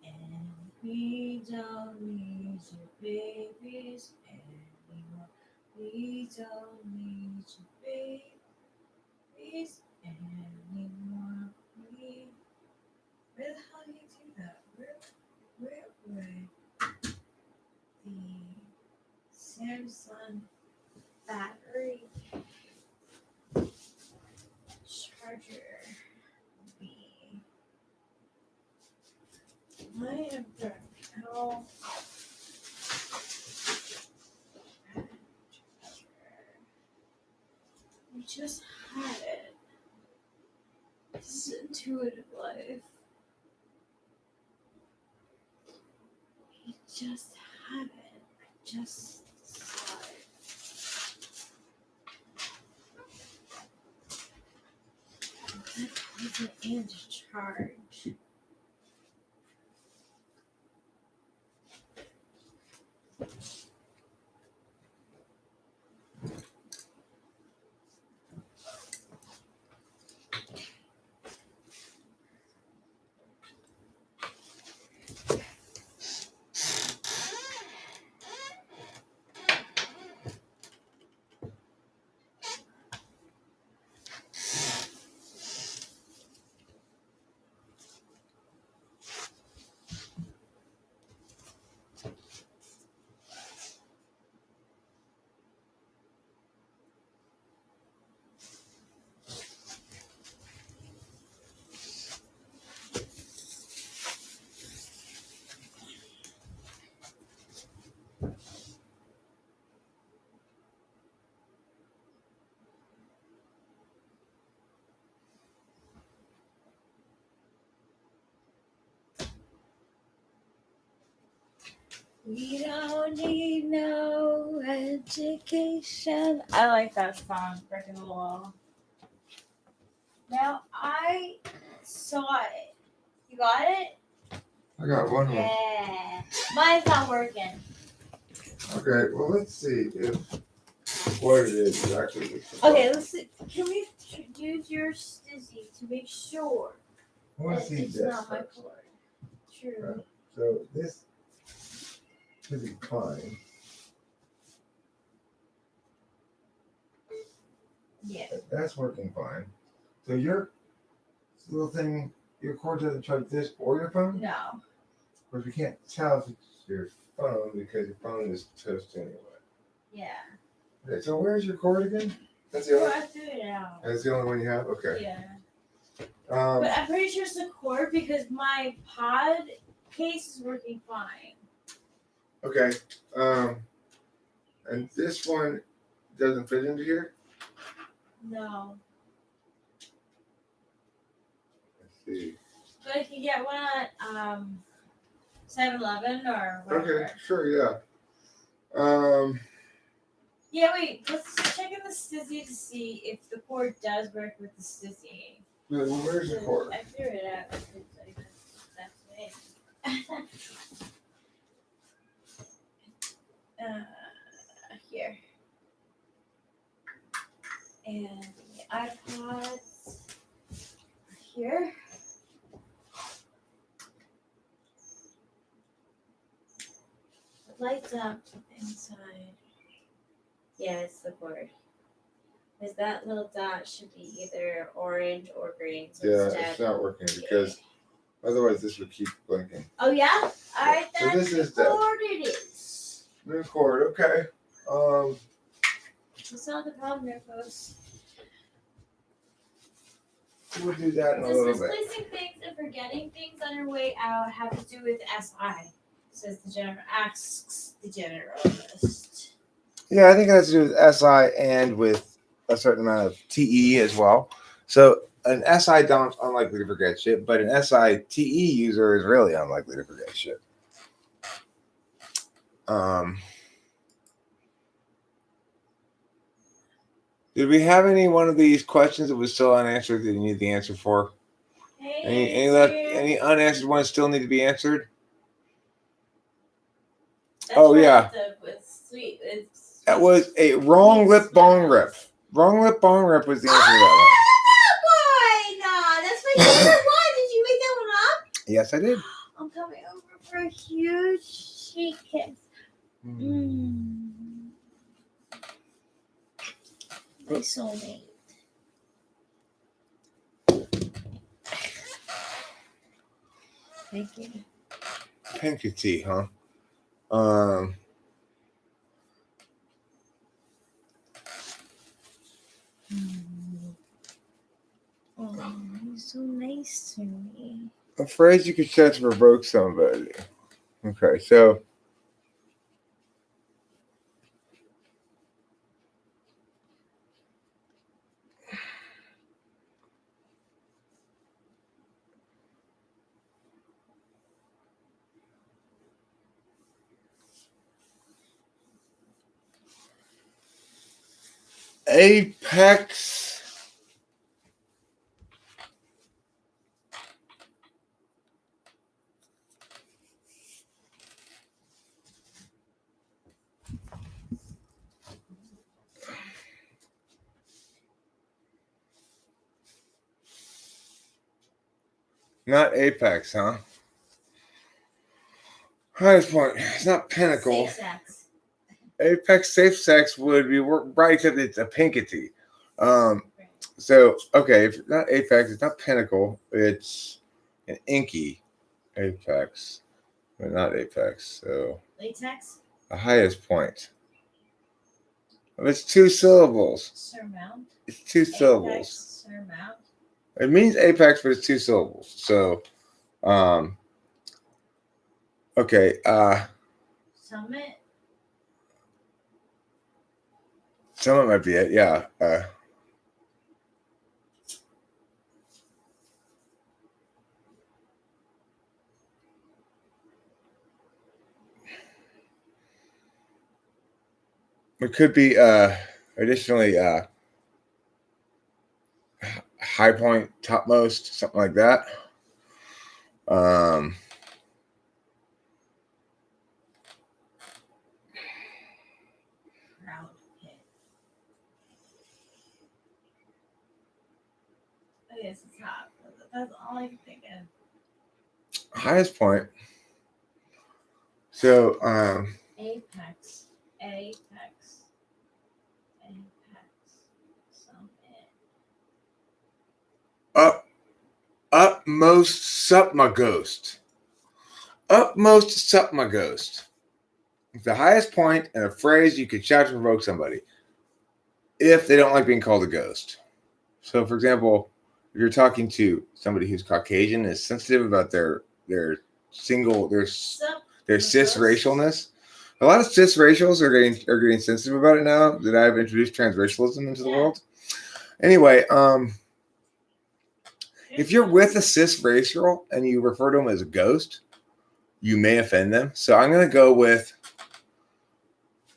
Speaker 1: And we don't need your babies anymore. We don't need your babies anymore. Where the hell do you do that? Where the Samsung battery charger be? I am done. How? We just had it. This is intuitive life. just have it. I just saw it. That isn't in charge. We don't need no education. I like that song, Breaking the Wall. Now I saw it. You got it?
Speaker 2: I got one more.
Speaker 1: Yeah. Mine's not working.
Speaker 2: Okay, well, let's see if what it is exactly.
Speaker 1: Okay, let's see. Can we use your stizzy to make sure
Speaker 2: I want
Speaker 1: that
Speaker 2: to see
Speaker 1: it's
Speaker 2: this.
Speaker 1: not my
Speaker 2: First.
Speaker 1: cord? True.
Speaker 2: Right. So this should be fine.
Speaker 1: Yeah.
Speaker 2: That's working fine. So your little thing, your cord doesn't charge this or your phone?
Speaker 1: No.
Speaker 2: Of course, we can't tell if it's your phone because your phone is toast anyway.
Speaker 1: Yeah.
Speaker 2: Okay, so where's your cord again? That's the
Speaker 1: Well,
Speaker 2: only.
Speaker 1: I threw it out.
Speaker 2: That's the only one you have. Okay.
Speaker 1: Yeah.
Speaker 2: Um,
Speaker 1: But I'm pretty sure it's the cord because my pod case is working fine.
Speaker 2: okay. And this one doesn't fit into here.
Speaker 1: No.
Speaker 2: Let's see.
Speaker 1: But I can get one at 7-Eleven or whatever.
Speaker 2: Okay, sure, yeah.
Speaker 1: Yeah, wait. Let's check in the stizzy to see if the cord does work with the stizzy.
Speaker 2: Well, where's the cord?
Speaker 1: I threw it out because that's it. Here. And the iPods are here. The lights up inside. Yeah, it's the cord. Because that little dot should be either orange or green. So
Speaker 2: Yeah,
Speaker 1: instead-
Speaker 2: it's not working because otherwise this would keep blinking.
Speaker 1: Oh yeah? Alright,
Speaker 2: So
Speaker 1: that's
Speaker 2: this is
Speaker 1: the
Speaker 2: the-
Speaker 1: cord it is.
Speaker 2: New cord, okay.
Speaker 1: That's not the problem there, folks.
Speaker 2: We'll do that in a
Speaker 1: Does
Speaker 2: little bit.
Speaker 1: misplacing things and forgetting things on your way out have to do with SI? Says the general asks the generalist.
Speaker 2: Yeah, I think it has to do with SI and with a certain amount of TE as well. So an SI down's unlikely to forget shit, but an SI TE user is really unlikely to forget shit. Did we have any one of these questions that was still unanswered that you need the answer for?
Speaker 1: Hey,
Speaker 2: Any unanswered ones still need to be answered?
Speaker 1: That's
Speaker 2: Oh,
Speaker 1: right,
Speaker 2: yeah.
Speaker 1: It's sweet. It's
Speaker 2: That was a wrong lip bong rip. Wrong lip bong rip was the answer to that
Speaker 1: boy! No, that's my favorite one. Did you make that one up?
Speaker 2: one. Yes, I did.
Speaker 1: I'm coming over for a huge shake kiss. My soulmate. Thank you.
Speaker 2: Pinky tea, huh?
Speaker 1: Oh, you're so nice to me.
Speaker 2: A phrase you could say to provoke somebody. Okay, so Apex. Not Apex, huh? Highest point. It's not Pinnacle.
Speaker 1: Safe sex.
Speaker 2: Apex Safe Sex would be right, except it's a pinkety. So okay, if it's not Apex, it's not Pinnacle. It's an Inky Apex, but not Apex. So
Speaker 1: Latex.
Speaker 2: the highest point. It's 2 syllables.
Speaker 1: Surmount.
Speaker 2: It's 2 syllables.
Speaker 1: Surmount.
Speaker 2: It means Apex, but it's 2 syllables. So, okay.
Speaker 1: Summit.
Speaker 2: Summit might be it. Yeah. It could be additionally high point, topmost, something like that.
Speaker 1: Crowd pit. I guess it's top. That's all I can think of.
Speaker 2: Highest point. So
Speaker 1: Apex. Summit.
Speaker 2: Upmost sup my ghost. Upmost sup my ghost. It's the highest point in a phrase you could shout to provoke somebody if they don't like being called a ghost. So, for example, if you're talking to somebody who's Caucasian and is sensitive about their cis racialness, a lot of cis racials are getting sensitive about it now that I've introduced transracialism into the world. Anyway, if you're with a cis racial and you refer to them as a ghost, you may offend them. So I'm going to go with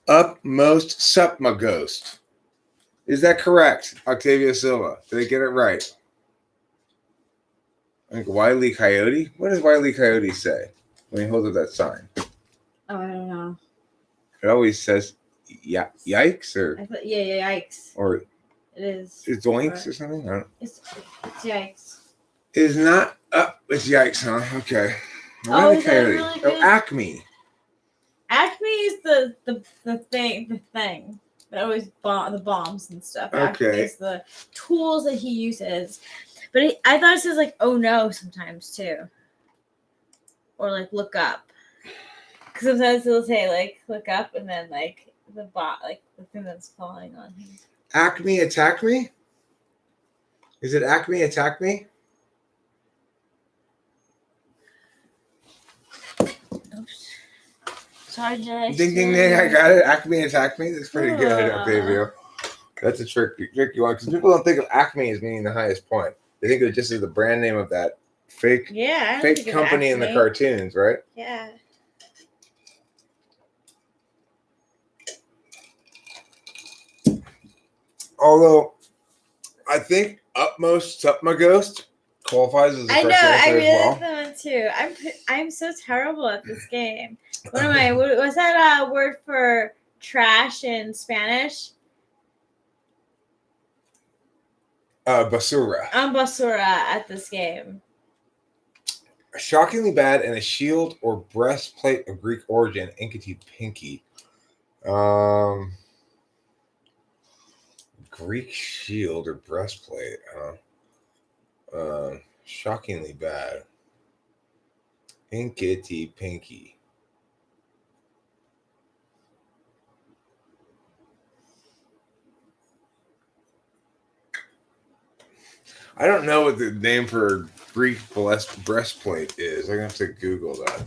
Speaker 2: upmost sup my ghost. Is that correct, Octavia Silva? Did I get it right? I think Wile E. Coyote. What does Wile E. Coyote say when he holds up that sign?
Speaker 1: Oh, I don't know.
Speaker 2: It always says yikes or
Speaker 1: yikes.
Speaker 2: Or
Speaker 1: it is.
Speaker 2: It's oinks or something? I don't know.
Speaker 1: It's yikes.
Speaker 2: It's not up. It's yikes, huh? Okay.
Speaker 1: Oh, is that really good?
Speaker 2: Acme.
Speaker 1: Acme is the thing that always the bombs and stuff. Acme
Speaker 2: Okay.
Speaker 1: is the tools that he uses. But I thought it says like oh no sometimes too, or like look up. Because sometimes it'll say like look up and then like the bot like the thing that's falling on him.
Speaker 2: Acme attack me? Is it Acme attack me?
Speaker 1: Oops. Sorry, did
Speaker 2: Ding ding ding! I got it. Acme attack me. That's pretty good, Octavio. That's a tricky one because people don't think of Acme as meaning the highest point. They think of it just as the brand name of that fake company in the cartoons, right?
Speaker 1: Yeah.
Speaker 2: Although I think upmost sup my ghost qualifies as the correct answer as well.
Speaker 1: like that one too. I'm so terrible at this game. What am I? What's that word for trash in Spanish?
Speaker 2: Basura.
Speaker 1: I'm basura at this game.
Speaker 2: Shockingly bad and a shield or breastplate of Greek origin, Inkity Pinky. Greek shield or breastplate, shockingly bad. Inkity Pinky. I don't know what the name for Greek breastplate is. I'm going to have to Google that.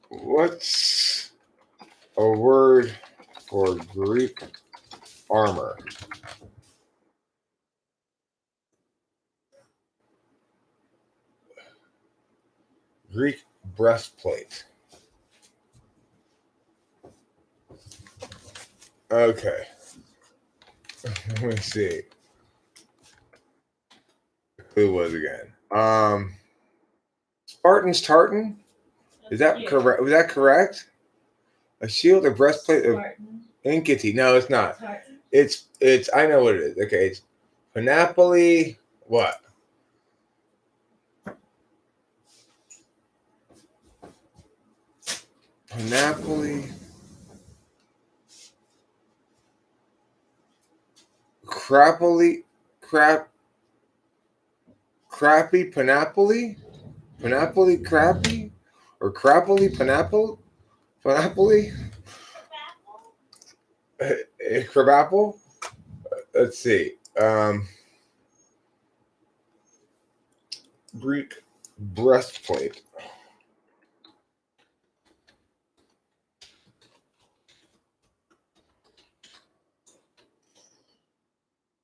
Speaker 2: What's a word for Greek armor? Greek breastplate. Okay. Let me see. Who was again? Spartan's tartan. Is that correct? Was that correct? A shield, a breastplate, a inkity. No, it's not. It's. I know what it is. Okay, it's Panoply. What? Panoply. Crappily. Crappy Panoply. Panoply crappy, or crappily Panoply. Crabapple. Let's see. Greek breastplate.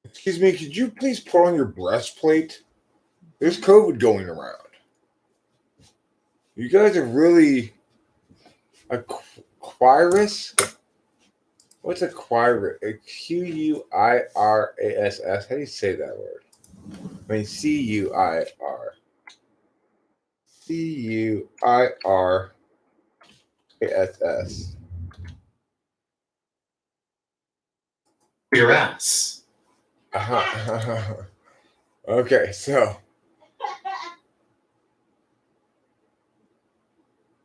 Speaker 2: Excuse me, could you please put on your breastplate? There's COVID going around. You guys are really a quirus? What's a quirus? A Quirass. How do you say that word? I mean, Cuir. Cuirass.
Speaker 3: Cuirass.
Speaker 2: Uh-huh. Okay, so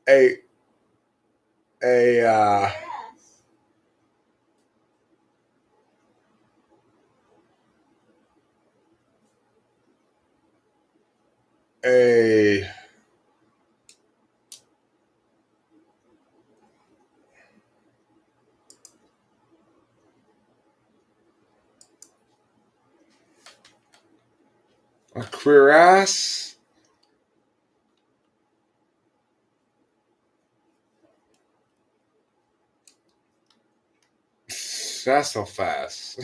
Speaker 2: a a cuirass. That's so fast.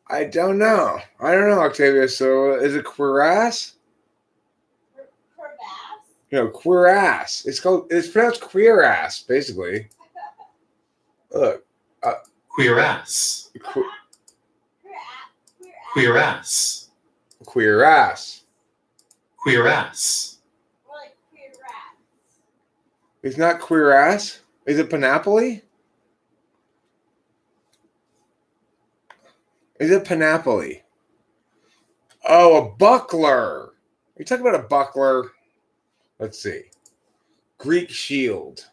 Speaker 2: I don't know. Octavia. So is it cuirass? No, cuirass. It's pronounced cuirass, basically. Look.
Speaker 3: Cuirass. Cuirass.
Speaker 2: Cuirass.
Speaker 3: Cuirass.
Speaker 2: It's not cuirass. Is it Panoply? Is it Panoply? Oh, a buckler. Are you talking about a buckler? Let's see. Greek shield.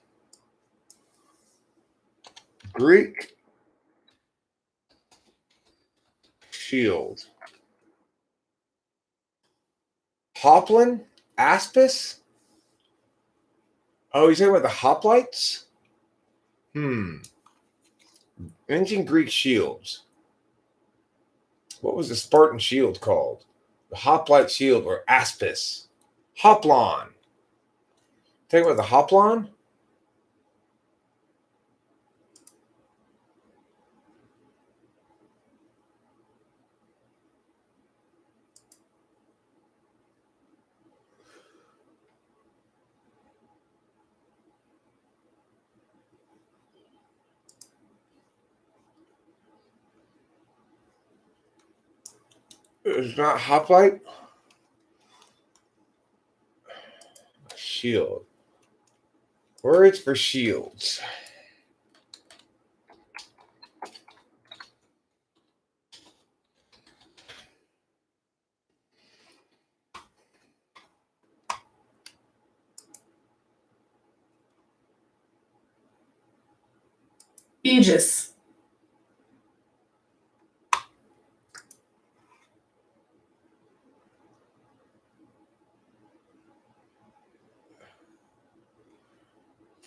Speaker 2: Greek shield. Hoplon? Aspis? Oh, you're talking about the hoplites? Ancient Greek shields. What was the Spartan shield called? The hoplite shield or Aspis. Hoplon. Talking about the Hoplon? It's not hoplite? Shield. Words for shields.
Speaker 3: Aegis.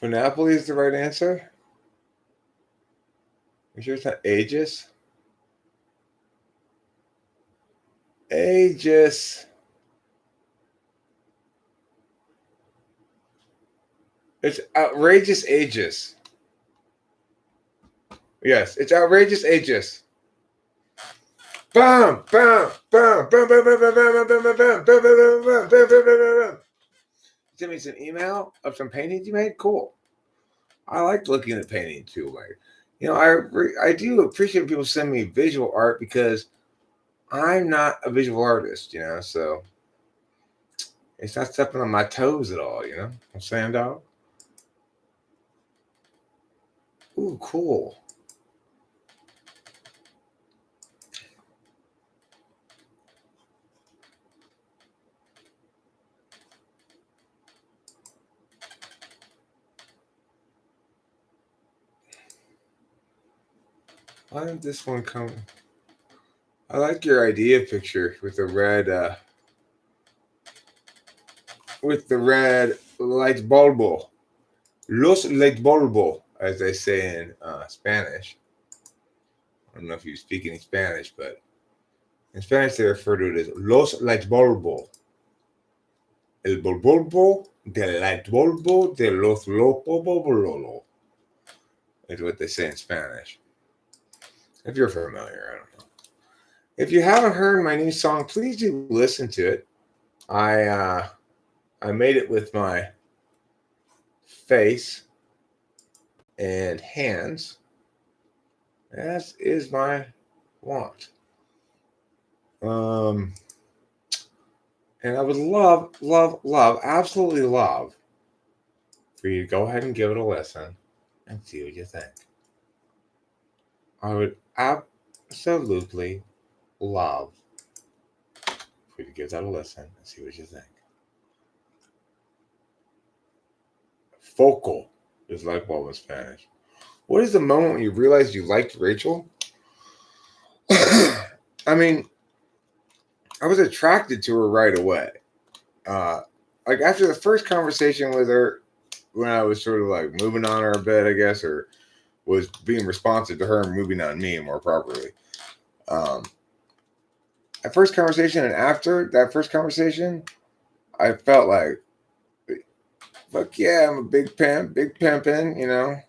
Speaker 2: Panoply is the right answer? You sure it's not Aegis? Aegis. It's outrageous Aegis. Yes, it's outrageous Aegis. Bam, bam, bam, bam, bam, bam, bam, bam, bam, bam, bam, bam, bam, bam, bam, bam, bam. Send me an email of some paintings you made. Cool. I like looking at paintings too. Like, I do appreciate when people send me visual art because I'm not a visual artist, so it's not stepping on my toes at all, I'm saying, dog. Ooh, cool. Why didn't this one come? I like your idea picture with the red light bulbo. Los light bulbo, as they say in Spanish. I don't know if you speak any Spanish, but in Spanish they refer to it as los light bulbo. El bulbo del light bulbo de los lopo is what they say in Spanish. If you're familiar, I don't know. If you haven't heard my new song, please do listen to it. I made it with my face and hands, as is my want. And I would love, absolutely love for you to go ahead and give it a listen and see what you think. I would absolutely love for you to give that a listen and see what you think. Focal is like bulb in Spanish. What is the moment when you realized you liked Rachel? I mean, I was attracted to her right away. Like after the first conversation with her, when I was sort of like moving on her a bit, I guess, or was being responsive to her and moving on me more properly. That first conversation and after that first conversation, I felt like, fuck yeah, I'm a big pimpin',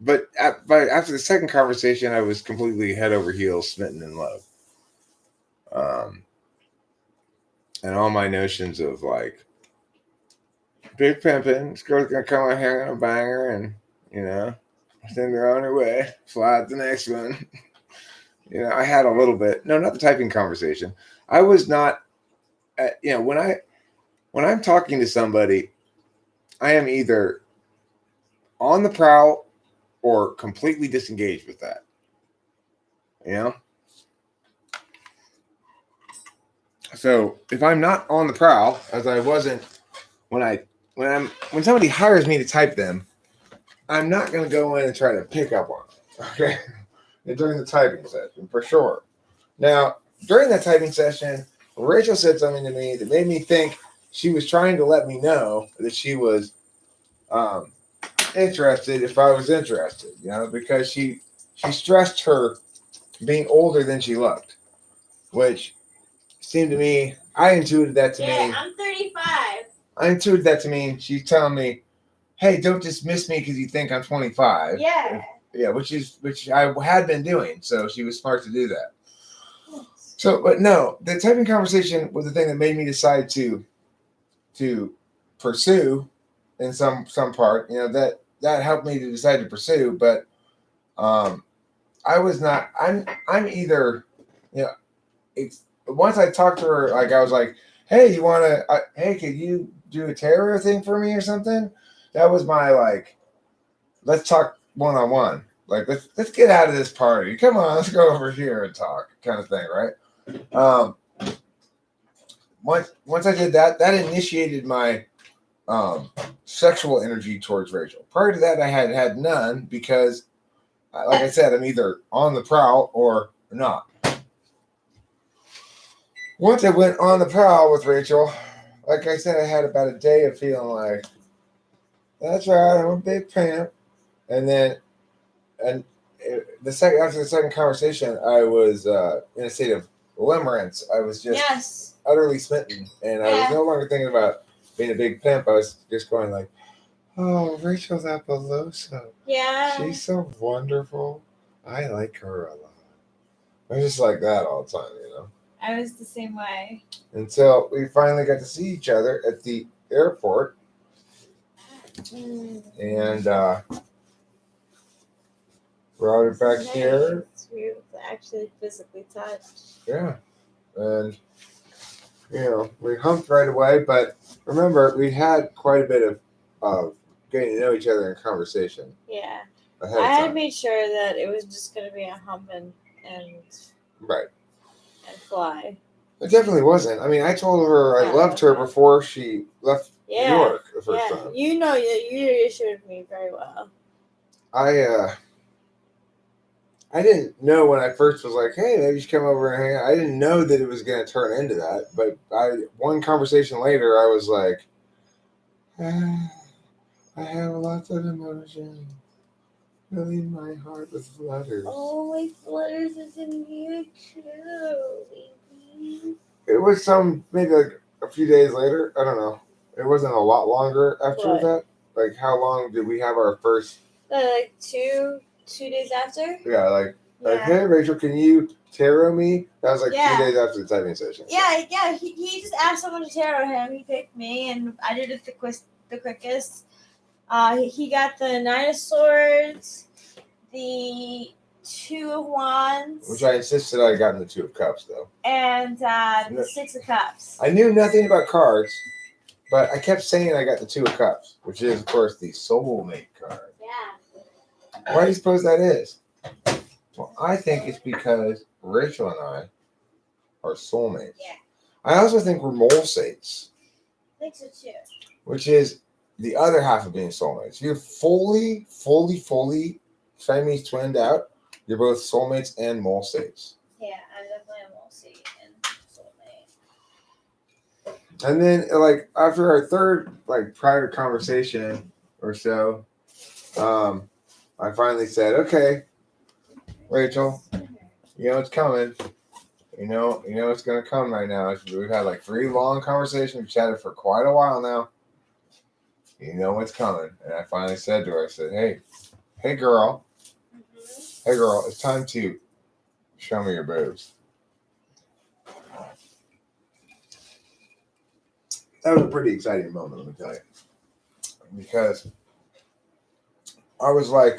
Speaker 2: But after the second conversation, I was completely head over heels smitten in love. And all my notions of like big pimping, this girl's gonna come out here and a banger and, send her on her way, fly out the next one. I had a little bit, no, not the typing conversation. I was not, when I'm talking to somebody, I am either on the prowl or completely disengaged with that. So if I'm not on the prowl, as I wasn't when somebody hires me to type them, I'm not going to go in and try to pick up on them. Okay, during the typing session for sure. Now during that typing session, Rachel said something to me that made me think she was trying to let me know that she was interested if I was interested. Because she stressed her being older than she looked, which seemed to me, I intuited that to me.
Speaker 1: Yeah, I'm 35.
Speaker 2: I intuited that to mean she's telling me, hey, don't dismiss me because you think I'm 25.
Speaker 1: Yeah.
Speaker 2: Yeah, which I had been doing. So she was smart to do that. So, but no, the typing conversation was the thing that made me decide to pursue in some part. That helped me to decide to pursue. But I was not. I'm either. It's once I talked to her, like I was like, hey, you want to? Hey, could you do a tarot thing for me or something? That was my like, let's talk one-on-one. Like let's get out of this party. Come on, let's go over here and talk, kind of thing, right? Once I did that, that initiated my sexual energy towards Rachel. Prior to that, I had none because, like I said, I'm either on the prowl or not. Once I went on the prowl with Rachel, like I said, I had about a day of feeling like, that's right, I'm a big pimp. And then, after the second conversation, I was in a state of limerence. I was just utterly smitten, and I was no longer thinking about being a big pimp. I was just going like, oh, Rachel Appaloosa.
Speaker 1: Yeah.
Speaker 2: She's so wonderful. I like her a lot. I was just like that all the time,
Speaker 1: I was the same way.
Speaker 2: Until we finally got to see each other at the airport. And brought it back
Speaker 1: Nice.
Speaker 2: here.
Speaker 1: We actually physically touched.
Speaker 2: Yeah. And, we humped right away. But remember, we had quite a bit of getting to know each other in conversation
Speaker 1: Yeah.
Speaker 2: ahead
Speaker 1: I
Speaker 2: of
Speaker 1: had
Speaker 2: time.
Speaker 1: made sure that it was just going to be a hump and
Speaker 2: Right.
Speaker 1: fly.
Speaker 2: It definitely wasn't. I mean, I told her I loved her before she left New York the first time.
Speaker 1: You know, you assured me very well.
Speaker 2: I didn't know when I first was like, hey, maybe you should come over and hang out. I didn't know that it was going to turn into that. But one conversation later, I was like, I have lots of emotion. Filling my heart with flutters.
Speaker 1: Oh, my flutters is in here too, baby.
Speaker 2: It was maybe like a few days later. I don't know. It wasn't a lot longer after
Speaker 1: What?
Speaker 2: that. Like, how long did we have our first?
Speaker 1: Like 2 days after?
Speaker 2: Yeah, like, hey, Rachel, can you tarot me? That was like 2 days after the typing session.
Speaker 1: Yeah. He just asked someone to tarot him. He picked me, and I did it the quickest. He got the Nine of Swords, the Two of Wands,
Speaker 2: Which I insisted I got in the Two of Cups, though.
Speaker 1: and the Six of Cups.
Speaker 2: I knew nothing about cards, but I kept saying I got the Two of Cups, which is, of course, the soulmate card.
Speaker 1: Yeah.
Speaker 2: Why do you suppose that is? Well, I think it's because Rachel and I are soulmates.
Speaker 1: Yeah.
Speaker 2: I also think we're molsates.
Speaker 1: I think so too.
Speaker 2: Which is the other half of being soulmates. You're fully Siamese twinned out. You're both soulmates and molsates.
Speaker 1: Yeah, I'm definitely a multi and soulmate.
Speaker 2: And then, like, after our third, like, private conversation or so, I finally said, okay, Rachel, it's coming. You know it's going to come right now. We've had, like, 3 long conversations. We've chatted for quite a while now. You know what's coming. And I finally said to her, I said, hey, girl. Mm-hmm. Hey, girl, it's time to show me your boobs. That was a pretty exciting moment, let me tell you. Because I was like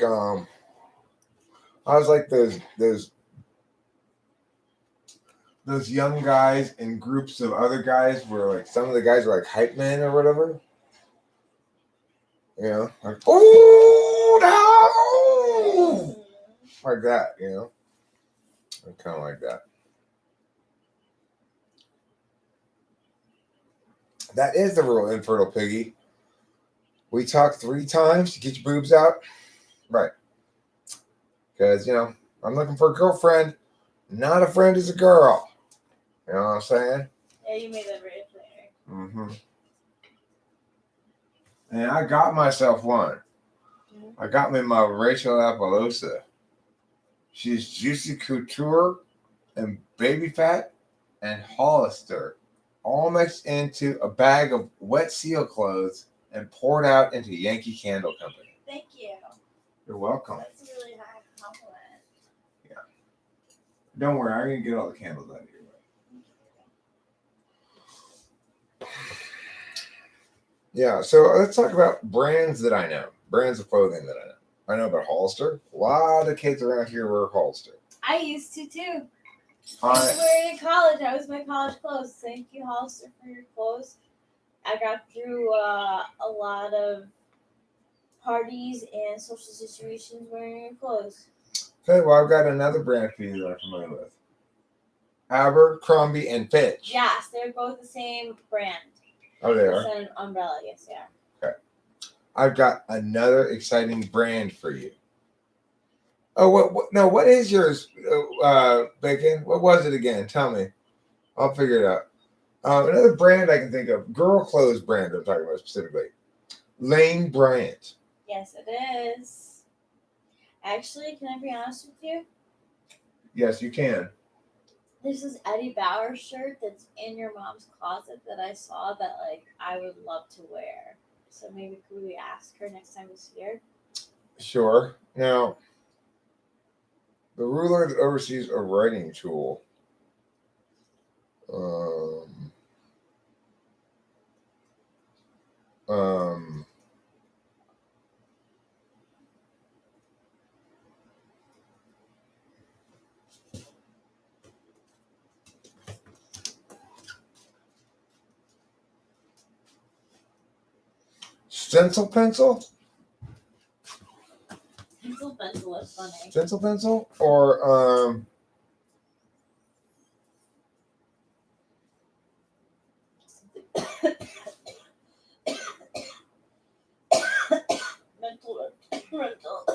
Speaker 2: those young guys in groups of other guys where, like, some of the guys were like hype men or whatever. Like, oh no! Like that, kind of like that. That is the real infertile piggy. We talked 3 times to get your boobs out. Right. Because, I'm looking for a girlfriend. Not a friend is a girl. You know what I'm saying?
Speaker 1: Yeah, you made that very clear.
Speaker 2: Mm-hmm. And I got myself one. Mm-hmm. I got me my Rachel Appaloosa. She's juicy couture and baby fat and Hollister, all mixed into a bag of wet seal clothes and poured out into Yankee Candle Company.
Speaker 1: Thank you.
Speaker 2: You're welcome.
Speaker 1: That's a really high compliment.
Speaker 2: Yeah. Don't worry, I'm going to get all the candles out of your way. Yeah, so let's talk about brands that I know. Brands of clothing that I know. I know about Hollister. A lot of kids around here wear Hollister.
Speaker 1: I used to too. I was wearing in college. That was my college clothes. Thank you, Hollister, for your clothes. I got through a lot of parties and social situations wearing your clothes.
Speaker 2: Okay, well, I've got another brand for you that I'm familiar with. Abercrombie and Fitch.
Speaker 1: Yes, they're both the same brand.
Speaker 2: Oh, they are?
Speaker 1: It's an umbrella, yes, they are.
Speaker 2: Okay. I've got another exciting brand for you. Oh, what is yours, Bacon? What was it again? Tell me. I'll figure it out. Another brand I can think of, girl clothes brand I'm talking about specifically. Lane Bryant.
Speaker 1: Yes, it is. Actually, can I be honest with you?
Speaker 2: Yes, you can.
Speaker 1: There's this Eddie Bauer shirt that's in your mom's closet that I saw that, like, I would love to wear. So maybe could we ask her next time we see her?
Speaker 2: Sure. Now, the ruler that oversees a writing tool. Stencil pencil?
Speaker 1: Pencil is funny.
Speaker 2: Stencil pencil? Or
Speaker 1: Rental.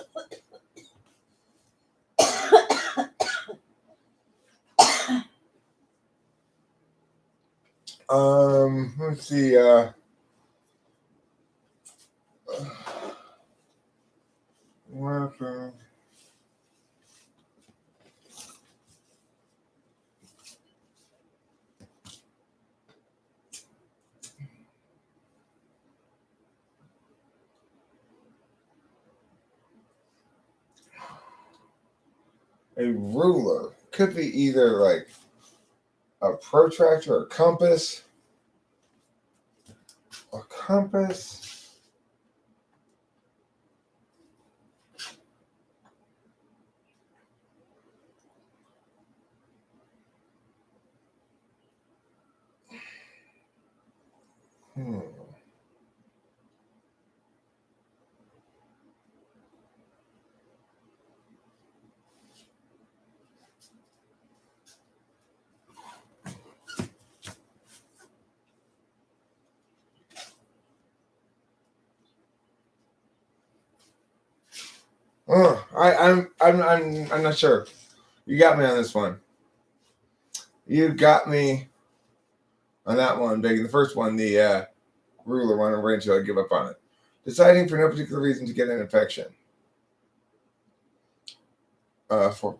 Speaker 2: let's see, weapon. A ruler could be either like a protractor or compass. A compass. Hmm. I'm not sure. You got me on this one. You got me on that one, Big. The first one, the ruler one, and range, I give up on it. Deciding for no particular reason to get an infection. For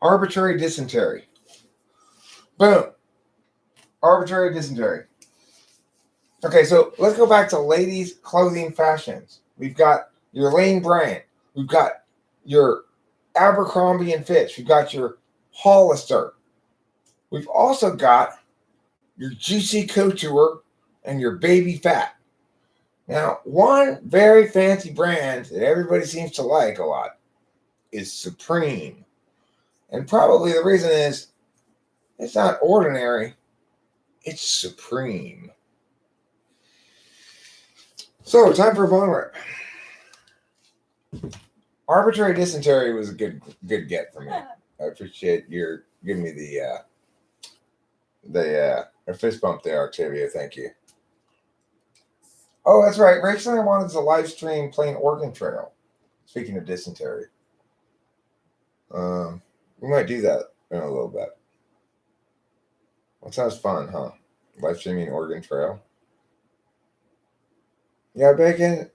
Speaker 2: arbitrary dysentery. Boom. Arbitrary dysentery. Okay, so let's go back to ladies' clothing fashions. We've got your Lane Bryant. We've got your Abercrombie and Fitch. We've got your Hollister. We've also got your Juicy Couture and your Baby Fat. Now, one very fancy brand that everybody seems to like a lot is Supreme. And probably the reason is it's not ordinary, it's supreme. So, time for a bone rip. Arbitrary dysentery was a good get for me. I appreciate your giving me the fist bump there, Octavia. Thank you. Oh, that's right. Rachel and I wanted to live stream playing Oregon Trail. Speaking of dysentery, we might do that in a little bit. That sounds fun, huh? Live streaming Oregon Trail. Yeah, Bacon.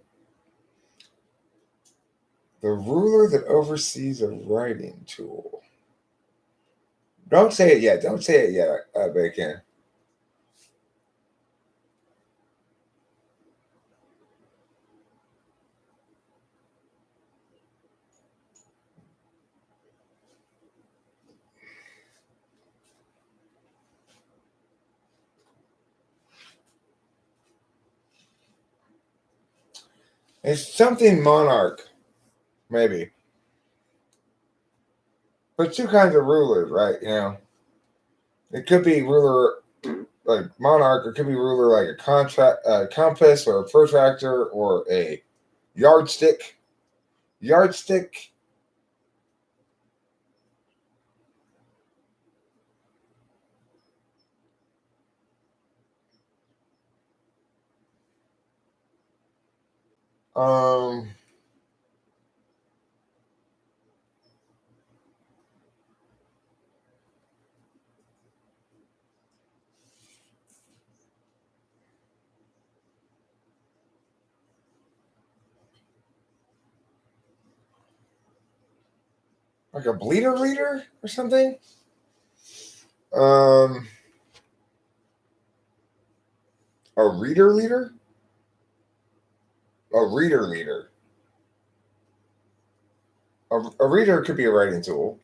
Speaker 2: The ruler that oversees a writing tool. Don't say it yet. Don't say it yet, Bacon. It's something monarch, maybe. But two kinds of rulers, right? You know, it could be ruler like monarch, or it could be ruler like a compass or a protractor or a yardstick. Yardstick. Um. Like a bleeder reader or something. A reader leader. A reader leader. A reader could be a writing tool.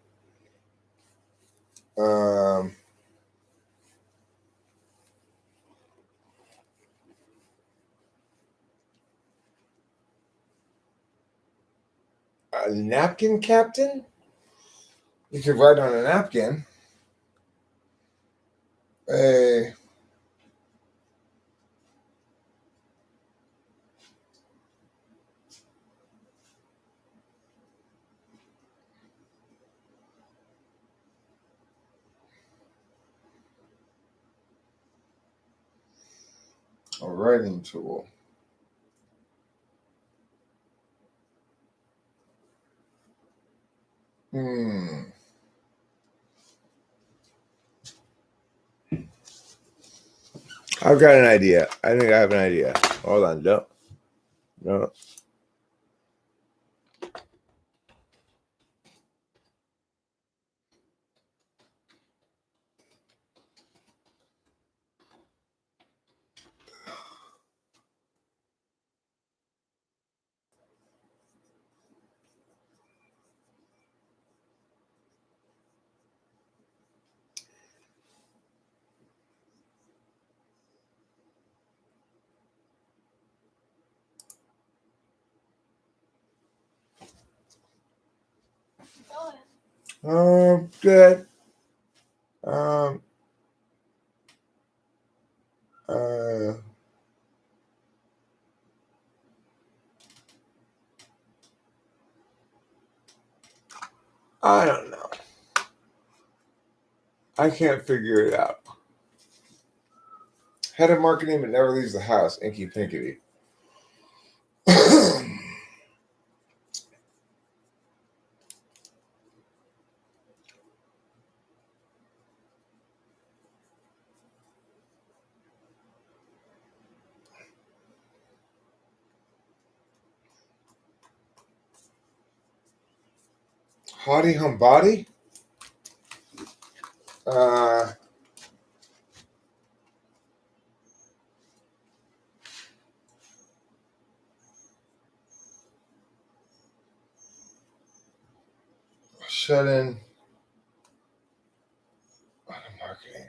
Speaker 2: A napkin captain. You could write on a napkin. a writing tool. I've got an idea. I think I have an idea. Hold on. No. Good. I don't know. I can't figure it out. Head of marketing but never leaves the house. Inky Pinkity. Hottie Humbody? Shut in marketing.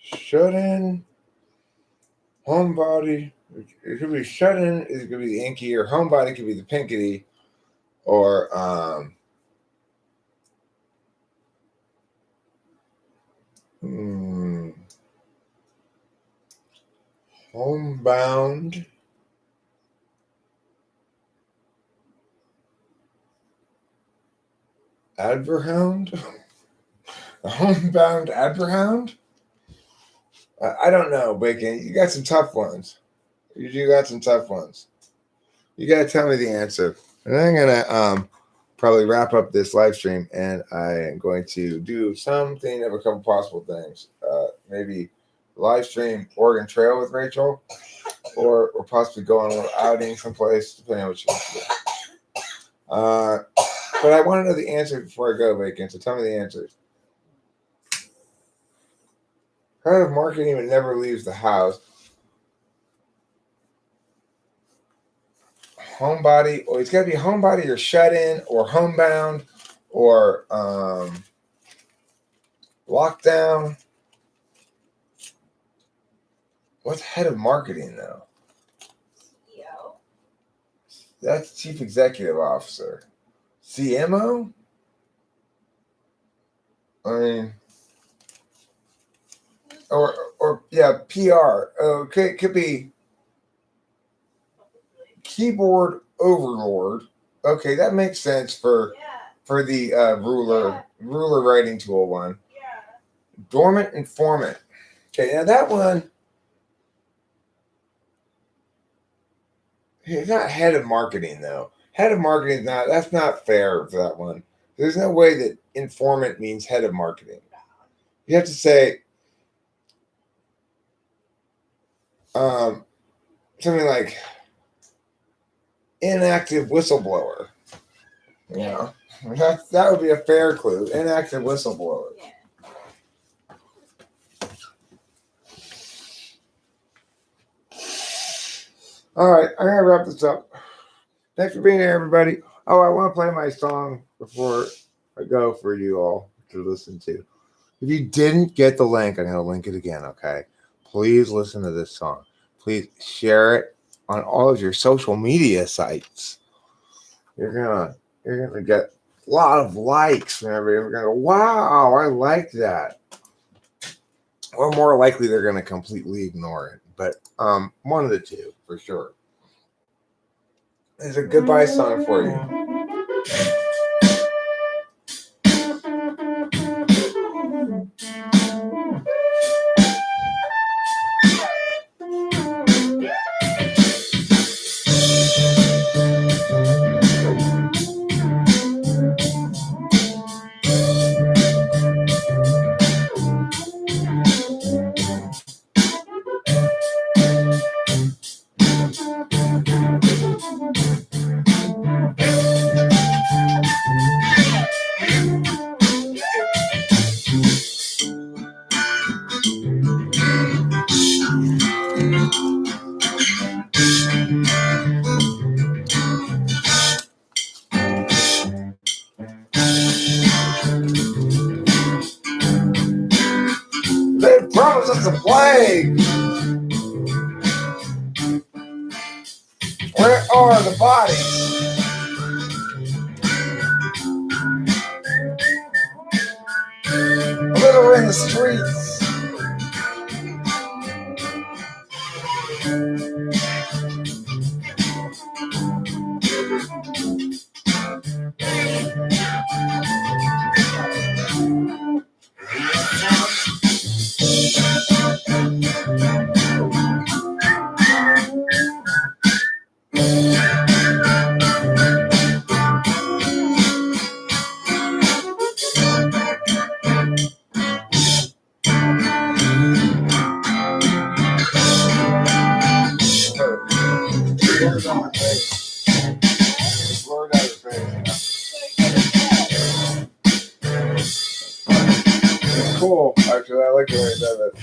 Speaker 2: Shut in homebody. It could be shut in. It could be the Inky, or homebody could be the Pinkity, or homebound. Adverhound? A homebound Adverhound? I don't know, Bacon. You got some tough ones. You got some tough ones. You got to tell me the answer. And I'm going to probably wrap up this live stream, and I am going to do something of a couple possible things. Maybe live stream Oregon Trail with Rachel, or possibly go on a little outing someplace, depending on what you want to do. But I want to know the answer before I go, Bacon, so tell me the answers. Head of marketing but never leaves the house. Homebody, or it's got to be homebody or shut in or homebound or lockdown. What's head of marketing though?
Speaker 1: CEO.
Speaker 2: That's chief executive officer. CMO? I mean, or yeah, PR. Okay, it could be keyboard overlord. Okay, that makes sense for the ruler writing tool one.
Speaker 1: Yeah.
Speaker 2: Dormant informant. Okay, now that one, it's not head of marketing though. Head of marketing is not. That's not fair for that one. There's no way that informant means head of marketing. You have to say something like inactive whistleblower. You know, that would be a fair clue. Inactive whistleblower.
Speaker 1: Yeah.
Speaker 2: All right, I'm gonna wrap this up. Thanks for being here, everybody. Oh, I want to play my song before I go for you all to listen to. If you didn't get the link, I'm gonna link it again. Okay, please listen to this song. please share it on all of your social media sites. You're gonna get a lot of likes from everybody. We're gonna go, wow, I like that. Or more likely they're gonna completely ignore it. But one of the two for sure. There's a goodbye song for you. They promised us a plague. Where are the bodies? Litter in the streets. Blurred on my face. Blurred out of face. It's cool, actually. I like the way it does it.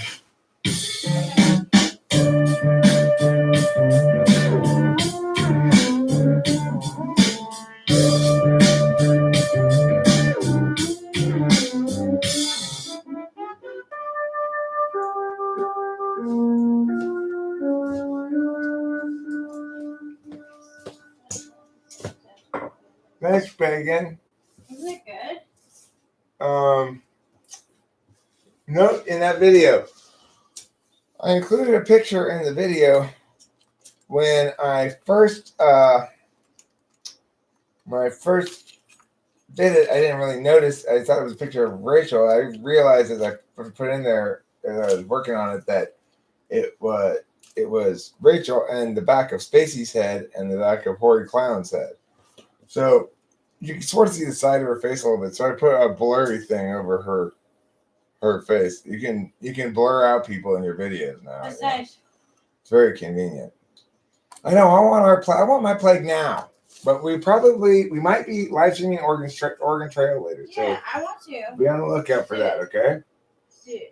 Speaker 2: Thanks, Megan.
Speaker 1: Isn't it good?
Speaker 2: Note in that video, I included a picture in the video when I first did it. I didn't really notice. I thought it was a picture of Rachel. I realized as I put in there as I was working on it that it was Rachel and the back of Spacey's head and the back of Horrid Clown's head. So you can sort of see the side of her face a little bit. So I put a blurry thing over her face. You can blur out people in your videos now.
Speaker 1: That's nice.
Speaker 2: It's very convenient. I know. I want my plague now, but we might be live streaming Oregon Trail later.
Speaker 1: Yeah, I want to.
Speaker 2: Be on the lookout for that. Okay.
Speaker 1: Dude.